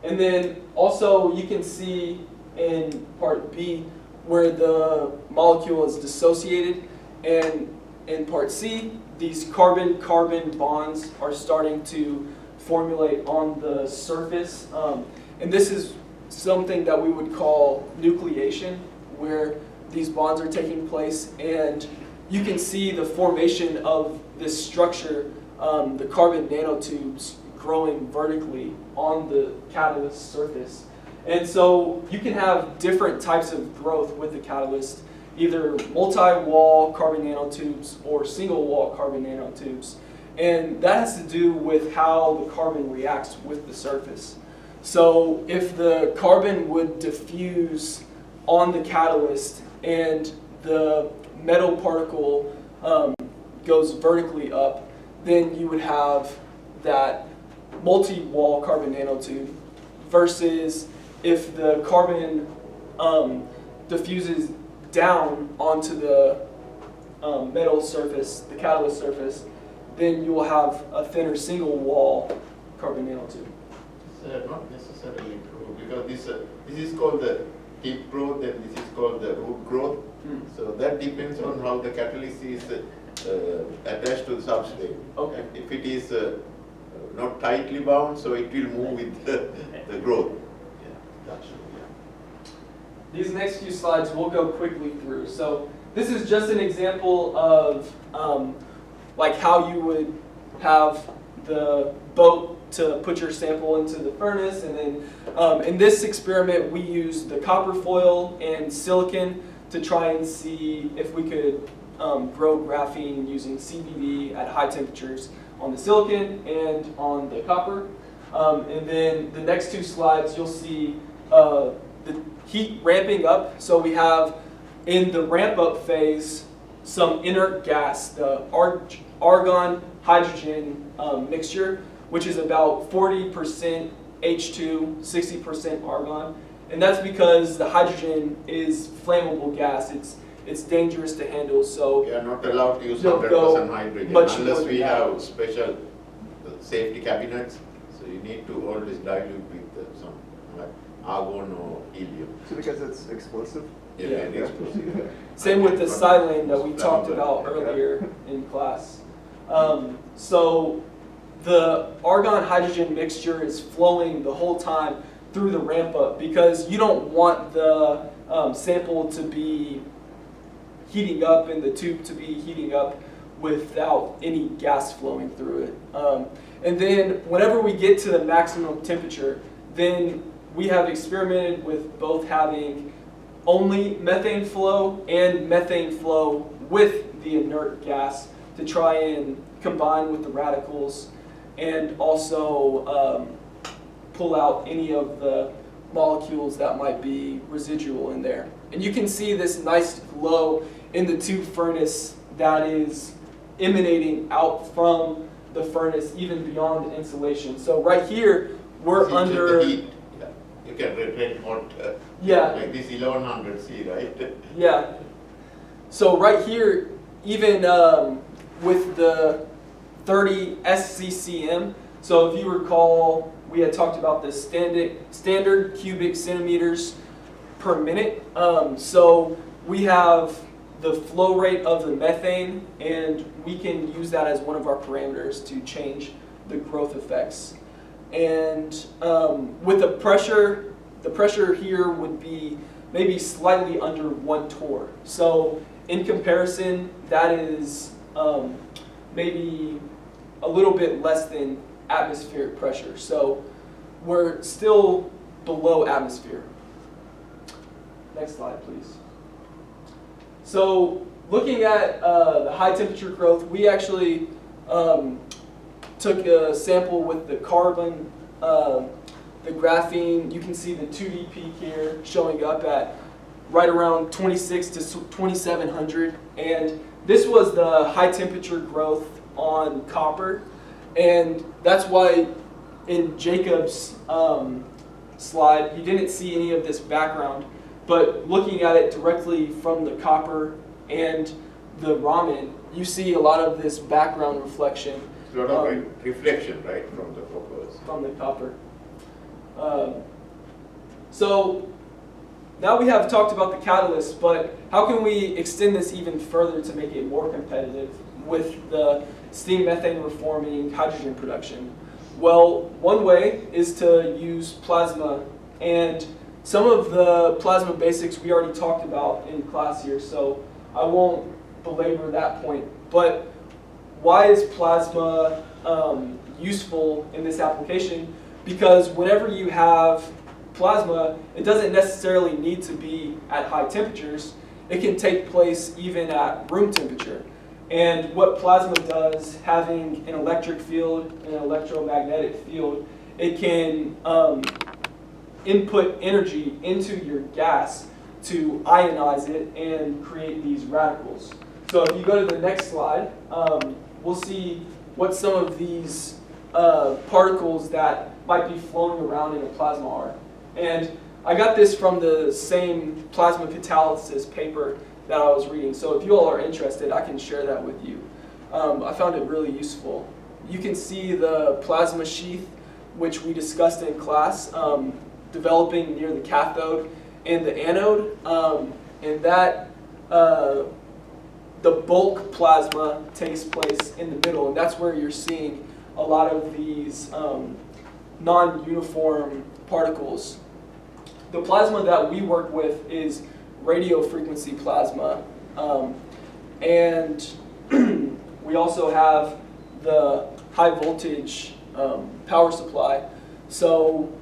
And then also you can see in part B where the molecule is dissociated, and in part C, these carbon-carbon bonds are starting to formulate on the surface. And this is something that we would call nucleation, where these bonds are taking place, and you can see the formation of this structure the carbon nanotubes growing vertically on the catalyst surface. And so you can have different types of growth with the catalyst, either multi-wall carbon nanotubes or single-wall carbon nanotubes. And that has to do with how the carbon reacts with the surface. So if the carbon would diffuse on the catalyst and the metal particle goes vertically up, then you would have that multi-wall carbon nanotube, versus if the carbon diffuses down onto the metal surface, the catalyst surface, then you will have a thinner single wall carbon nanotube. It's not necessarily true, because this is called the tip growth and this is called the root growth. So that depends on how the catalyst is attached to the substrate. Okay. If it is not tightly bound, so it will move with the growth. Gotcha. These next few slides we'll go quickly through. So this is just an example of like how you would have the boat to put your sample into the furnace, and then in this experiment we used the copper foil and silicon to try and see if we could grow graphene using CVD at high temperatures on the silicon and on the copper. And then the next two slides you'll see the heat ramping up. So we have in the ramp up phase some inert gas, the argon hydrogen mixture, which is about 40% H2, 60% argon. And that's because the hydrogen is flammable gas. It's dangerous to handle. So We are not allowed to use Don't 100% go hydrogen much unless more we than that. have special safety cabinets. So you need to always dilute with some like argon or helium. So because it's explosive? Yeah, Yeah. and explosive. same with the silane that we talked Flammable. about Okay. earlier in class. So the argon hydrogen mixture is flowing the whole time through the ramp up, because you don't want the sample to be heating up and the tube to be heating up without any gas flowing through it. And then whenever we get to the maximum temperature, then we have experimented with both having only methane flow and methane flow with the inert gas to try and combine with the radicals and also pull out any of the molecules that might be residual in there. And you can see this nice glow in the tube furnace that is emanating out from the furnace even beyond the insulation. So right here, we're It's just under... the heat. Yeah. You can retain hot. Yeah. Like this 1100 C, right? Yeah. So right here, even with the 30 SCCM, so if you recall, we had talked about the standard cubic centimeters per minute. So we have the flow rate of the methane, and we can use that as one of our parameters to change the growth effects. And with the pressure here would be maybe slightly under 1 torr. So in comparison, that is maybe a little bit less than atmospheric pressure. So we're still below atmosphere. Next slide, please. So looking at the high temperature growth, we actually took a sample with the carbon, the graphene. You can see the 2D peak here showing up at right around 26 to 2700. And this was the high temperature growth on copper. And that's why in Jacob's slide, you didn't see any of this background. But looking at it directly from the copper and the Raman, you see a lot of this background reflection It's a lot of reflection, right, from the focus. from the copper. So now we have talked about the catalyst, but how can we extend this even further to make it more competitive with the steam methane reforming hydrogen production? Well, one way is to use plasma, and some of the plasma basics we already talked about in class here, so I won't belabor that point. But why is plasma useful in this application? Because whenever you have plasma, it doesn't necessarily need to be at high temperatures. It can take place even at room temperature. And what plasma does, having an electric field and an electromagnetic field, it can input energy into your gas to ionize it and create these radicals. So if you go to the next slide, we'll see what some of these particles that might be floating around in a plasma are. And I got this from the same plasma catalysis paper that I was reading. So if you all are interested, I can share that with you. I found it really useful. You can see the plasma sheath, which we discussed in class, developing near the cathode and the anode. And that, the bulk plasma takes place in the middle, and that's where you're seeing a lot of these non-uniform particles. The plasma that we work with is radio frequency plasma, and we also have the high voltage power supply. So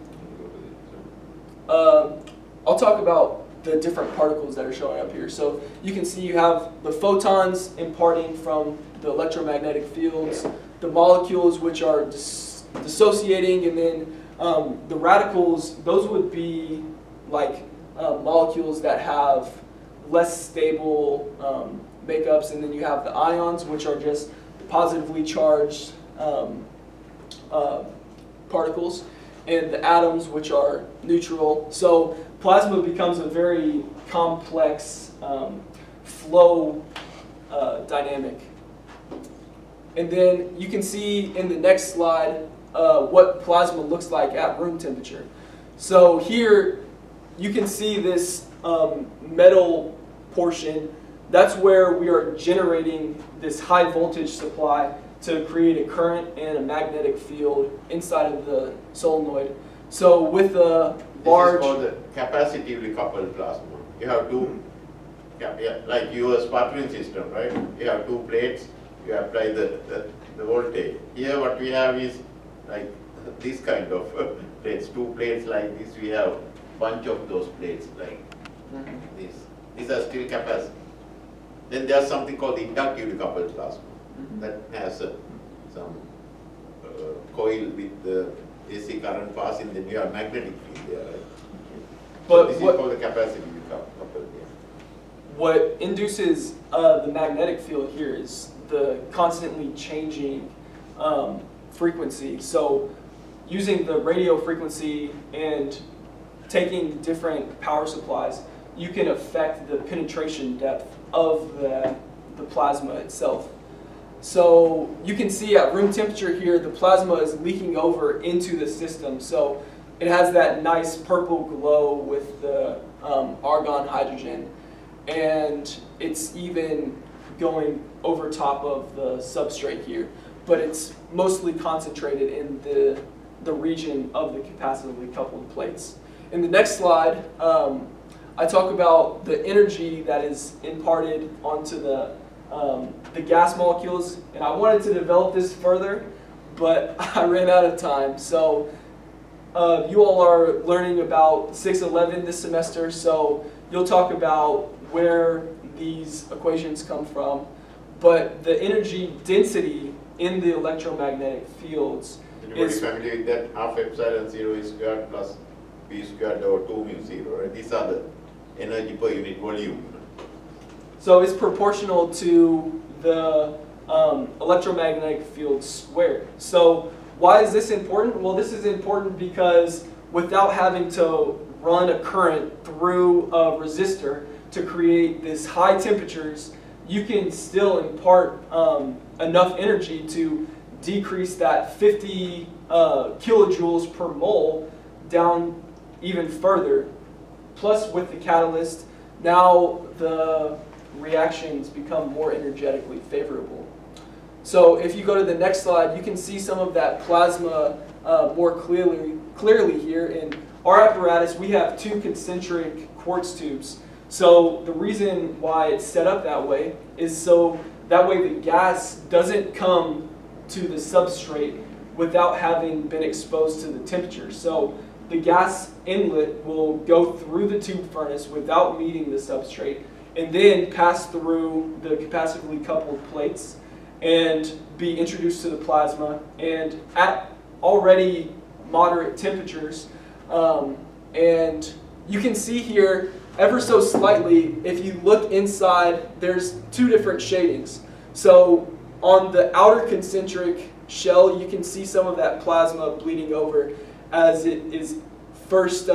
I'll talk about the different particles that are showing up here. So you can see you have the photons imparting from the electromagnetic fields, the molecules which are dissociating, and then the radicals, those would be like molecules that have less stable makeups, and then you have the ions, which are just positively charged particles, and the atoms, which are neutral. So plasma becomes a very complex flow dynamic. And then you can see in the next slide what plasma looks like at room temperature. So here you can see this metal portion. That's where we are generating this high voltage supply to create a current and a magnetic field inside of the solenoid. So with a large... This is called the capacitively coupled plasma. You have two, like your sputtering system, right? You have two plates, you apply the voltage. Here what we have is like this kind of plates, two plates like this. We have bunch of those plates like this. These are still capacitive. Then there's something called the inductively coupled plasma that has some coil with the AC current passing, then you have magnetic field there, right? But so this is called the capacitively coupled. Yeah. What induces the magnetic field here is the constantly changing frequency. So using the radio frequency and taking different power supplies, you can affect the penetration depth of the plasma itself. So you can see at room temperature here, the plasma is leaking over into the system. So it has that nice purple glow with the argon hydrogen. And it's even going over top of the substrate here. But it's mostly concentrated in the region of the capacitively coupled plates. In the next slide, I talk about the energy that is imparted onto the gas molecules, and I wanted to develop this further, but I ran out of time. So you all are learning about 611 this semester, so you'll talk about where these equations come from, but the energy density in the electromagnetic fields Anybody is... familiar with that? Half epsilon 0 is squared plus p squared over 2 mu 0, right? These are the energy per unit volume. So it's proportional to the electromagnetic field squared. So why is this important? Well, this is important because without having to run a current through a resistor to create this high temperatures, you can still impart enough energy to decrease that 50 kilojoules per mole down even further. Plus with the catalyst, now the reactions become more energetically favorable. So if you go to the next slide, you can see some of that plasma more clearly here. In our apparatus, we have two concentric quartz tubes. So the reason why it's set up that way is so That way the gas doesn't come to the substrate without having been exposed to the temperature. So the gas inlet will go through the tube furnace without meeting the substrate and then pass through the capacitively coupled plates and be introduced to the plasma. And at already moderate temperatures, and you can see here ever so slightly, if you look inside, there's two different shadings. So on the outer concentric shell, you can see some of that plasma bleeding over as it is first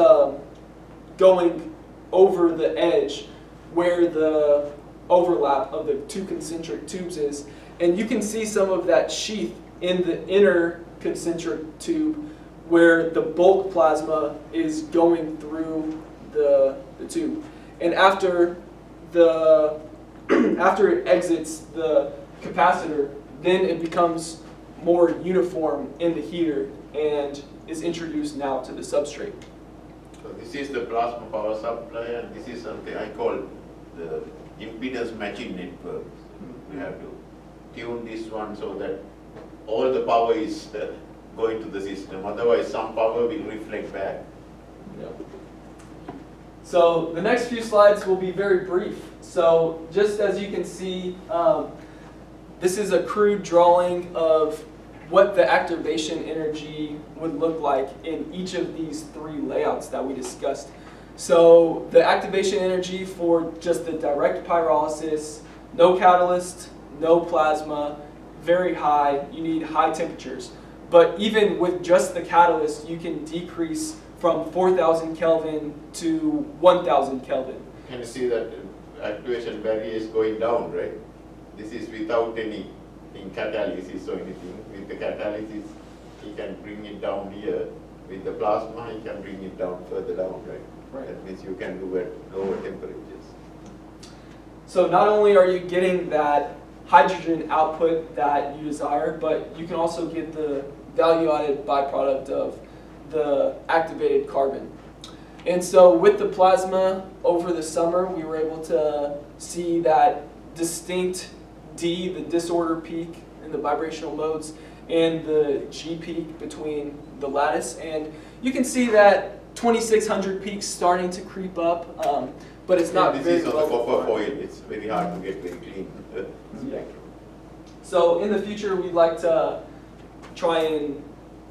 going over the edge where the overlap of the two concentric tubes is. And you can see some of that sheath in the inner concentric tube where the bulk plasma is going through the tube. And after after it exits the capacitor, then it becomes more uniform in the heater and is introduced now to the substrate. So this is the plasma power supply, and this is something I call the impedance matching network. We have to tune this one so that all the power is going to the system. Otherwise, some power will reflect back. Yep. So the next few slides will be very brief. So just as you can see, this is a crude drawing of what the activation energy would look like in each of these three layouts that we discussed. So the activation energy for just the direct pyrolysis, no catalyst, no plasma, very high, you need high temperatures. But even with just the catalyst, you can decrease from 4,000 Kelvin to 1,000 Kelvin. Can you see that activation barrier is going down, right? This is without any catalysis or anything. With the catalysis, he can bring it down here. With the plasma, he can bring it down further down, right? Right. That means you can do at lower temperatures. So not only are you getting that hydrogen output that you desire, but you can also get the value-added byproduct of the activated carbon. And so with the plasma over the summer, we were able to see that distinct D, the disorder peak in the vibrational modes, and the G peak between the lattice. And you can see that 2600 peaks starting to creep up, but it's not this very is on the well copper defined. foil. It's very hard to get very clean spectrum. So in the future, we'd like to try and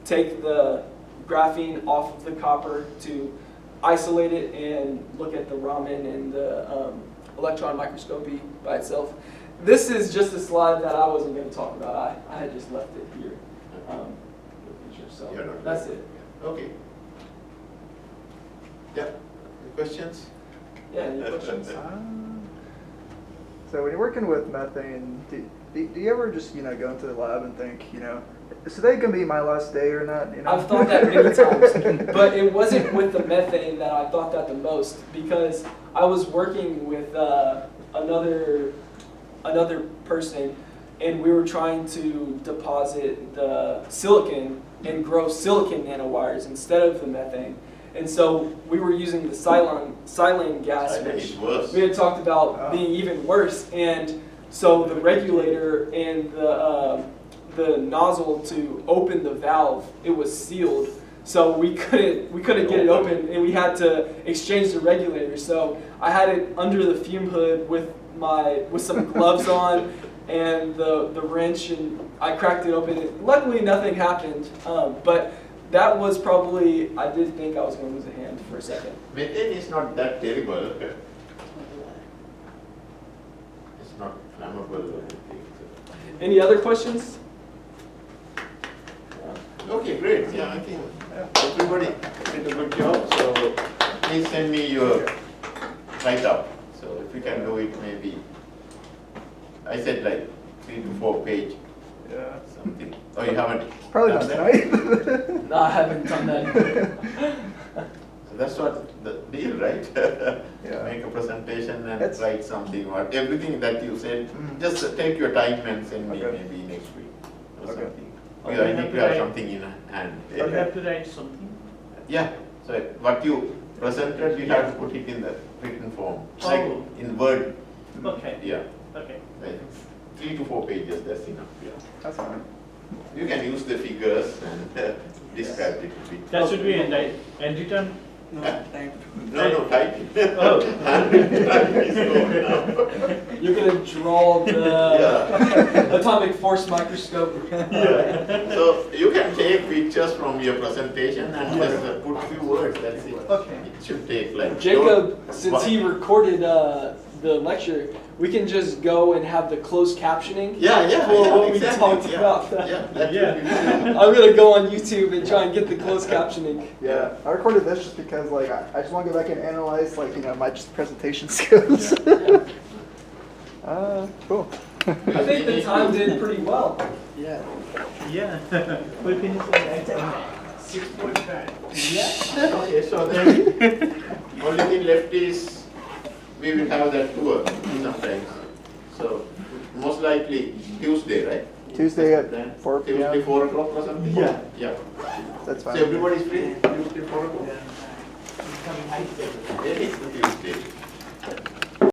take the graphene off of the copper to isolate it and look at the Raman and the electron microscopy by itself. This is just a slide that I wasn't going to talk about. I had just left it here for the future. So You're not that's right. it. Okay. Yeah. Any questions? Yeah, any questions? So when you're working with methane, do you ever just go into the lab and think, is today gonna be my last day or not? I've thought that many times, but it wasn't with the methane that I thought that the most, because I was working with another person, and we were trying to deposit the silicon and grow silicon nanowires instead of the methane. And so we were using the silane gas, Silane which is worse. we had talked about Oh. being even worse. And so the regulator and the nozzle to open the valve, it was sealed. So we couldn't get it open, and we had to exchange the regulator. So I had it under the fume hood with some gloves on and the wrench, and I cracked it open. Luckily, nothing happened, but that was probably, I did think I was going to lose a hand for a second. Methane is not that terrible. It's not flammable or anything. Any other questions? Okay, great. Yeah, I think everybody did a good job. So please send me your write-up. So if you can do it, maybe I said like 3 to 4 page Yeah. something. Oh, you haven't? Probably done not that? tonight. No, I haven't done that either. So that's what the deal, right? Yeah. Make a presentation and That's- write something or everything that you said. Mhm. Just take your time and send me Okay. maybe next week or Okay. something. Or Yeah, I you have need to to have write- something in hand. You have to write something. Yeah, so what you presented, you have to put it in the written form, like Oh. in Word. Okay. Yeah. Okay. Right. 3 to 4 pages, that's enough, yeah. That's fine. You can use the figures and describe it a bit. That should be and written. No, time. No, typing. Oh. Typing is good now. You're gonna draw the Yeah. atomic force microscope. So you can take pictures from your presentation and just put few words, that's it. Okay. It should take like. Jacob, since What? he recorded the lecture, we can just go and have the closed captioning. Yeah, for what we exactly, talked yeah. about. Yeah, that Yeah. would be good. I'm gonna go on YouTube and try and get the closed captioning. Yeah, I recorded this just because like I just want to go back and analyze like my just presentation skills. Cool. I think the time did pretty well. Yeah. Yeah. We finished at 6:45. Yeah. Okay, so then, only thing left is, we will have that tour sometimes. So, most likely Tuesday, right? Tuesday at Then 4 p.m. Tuesday 4 o'clock or something? Yeah. Yeah. That's So fine. everybody's free, Tuesday 4 o'clock? Yeah. Yeah, it's Tuesday.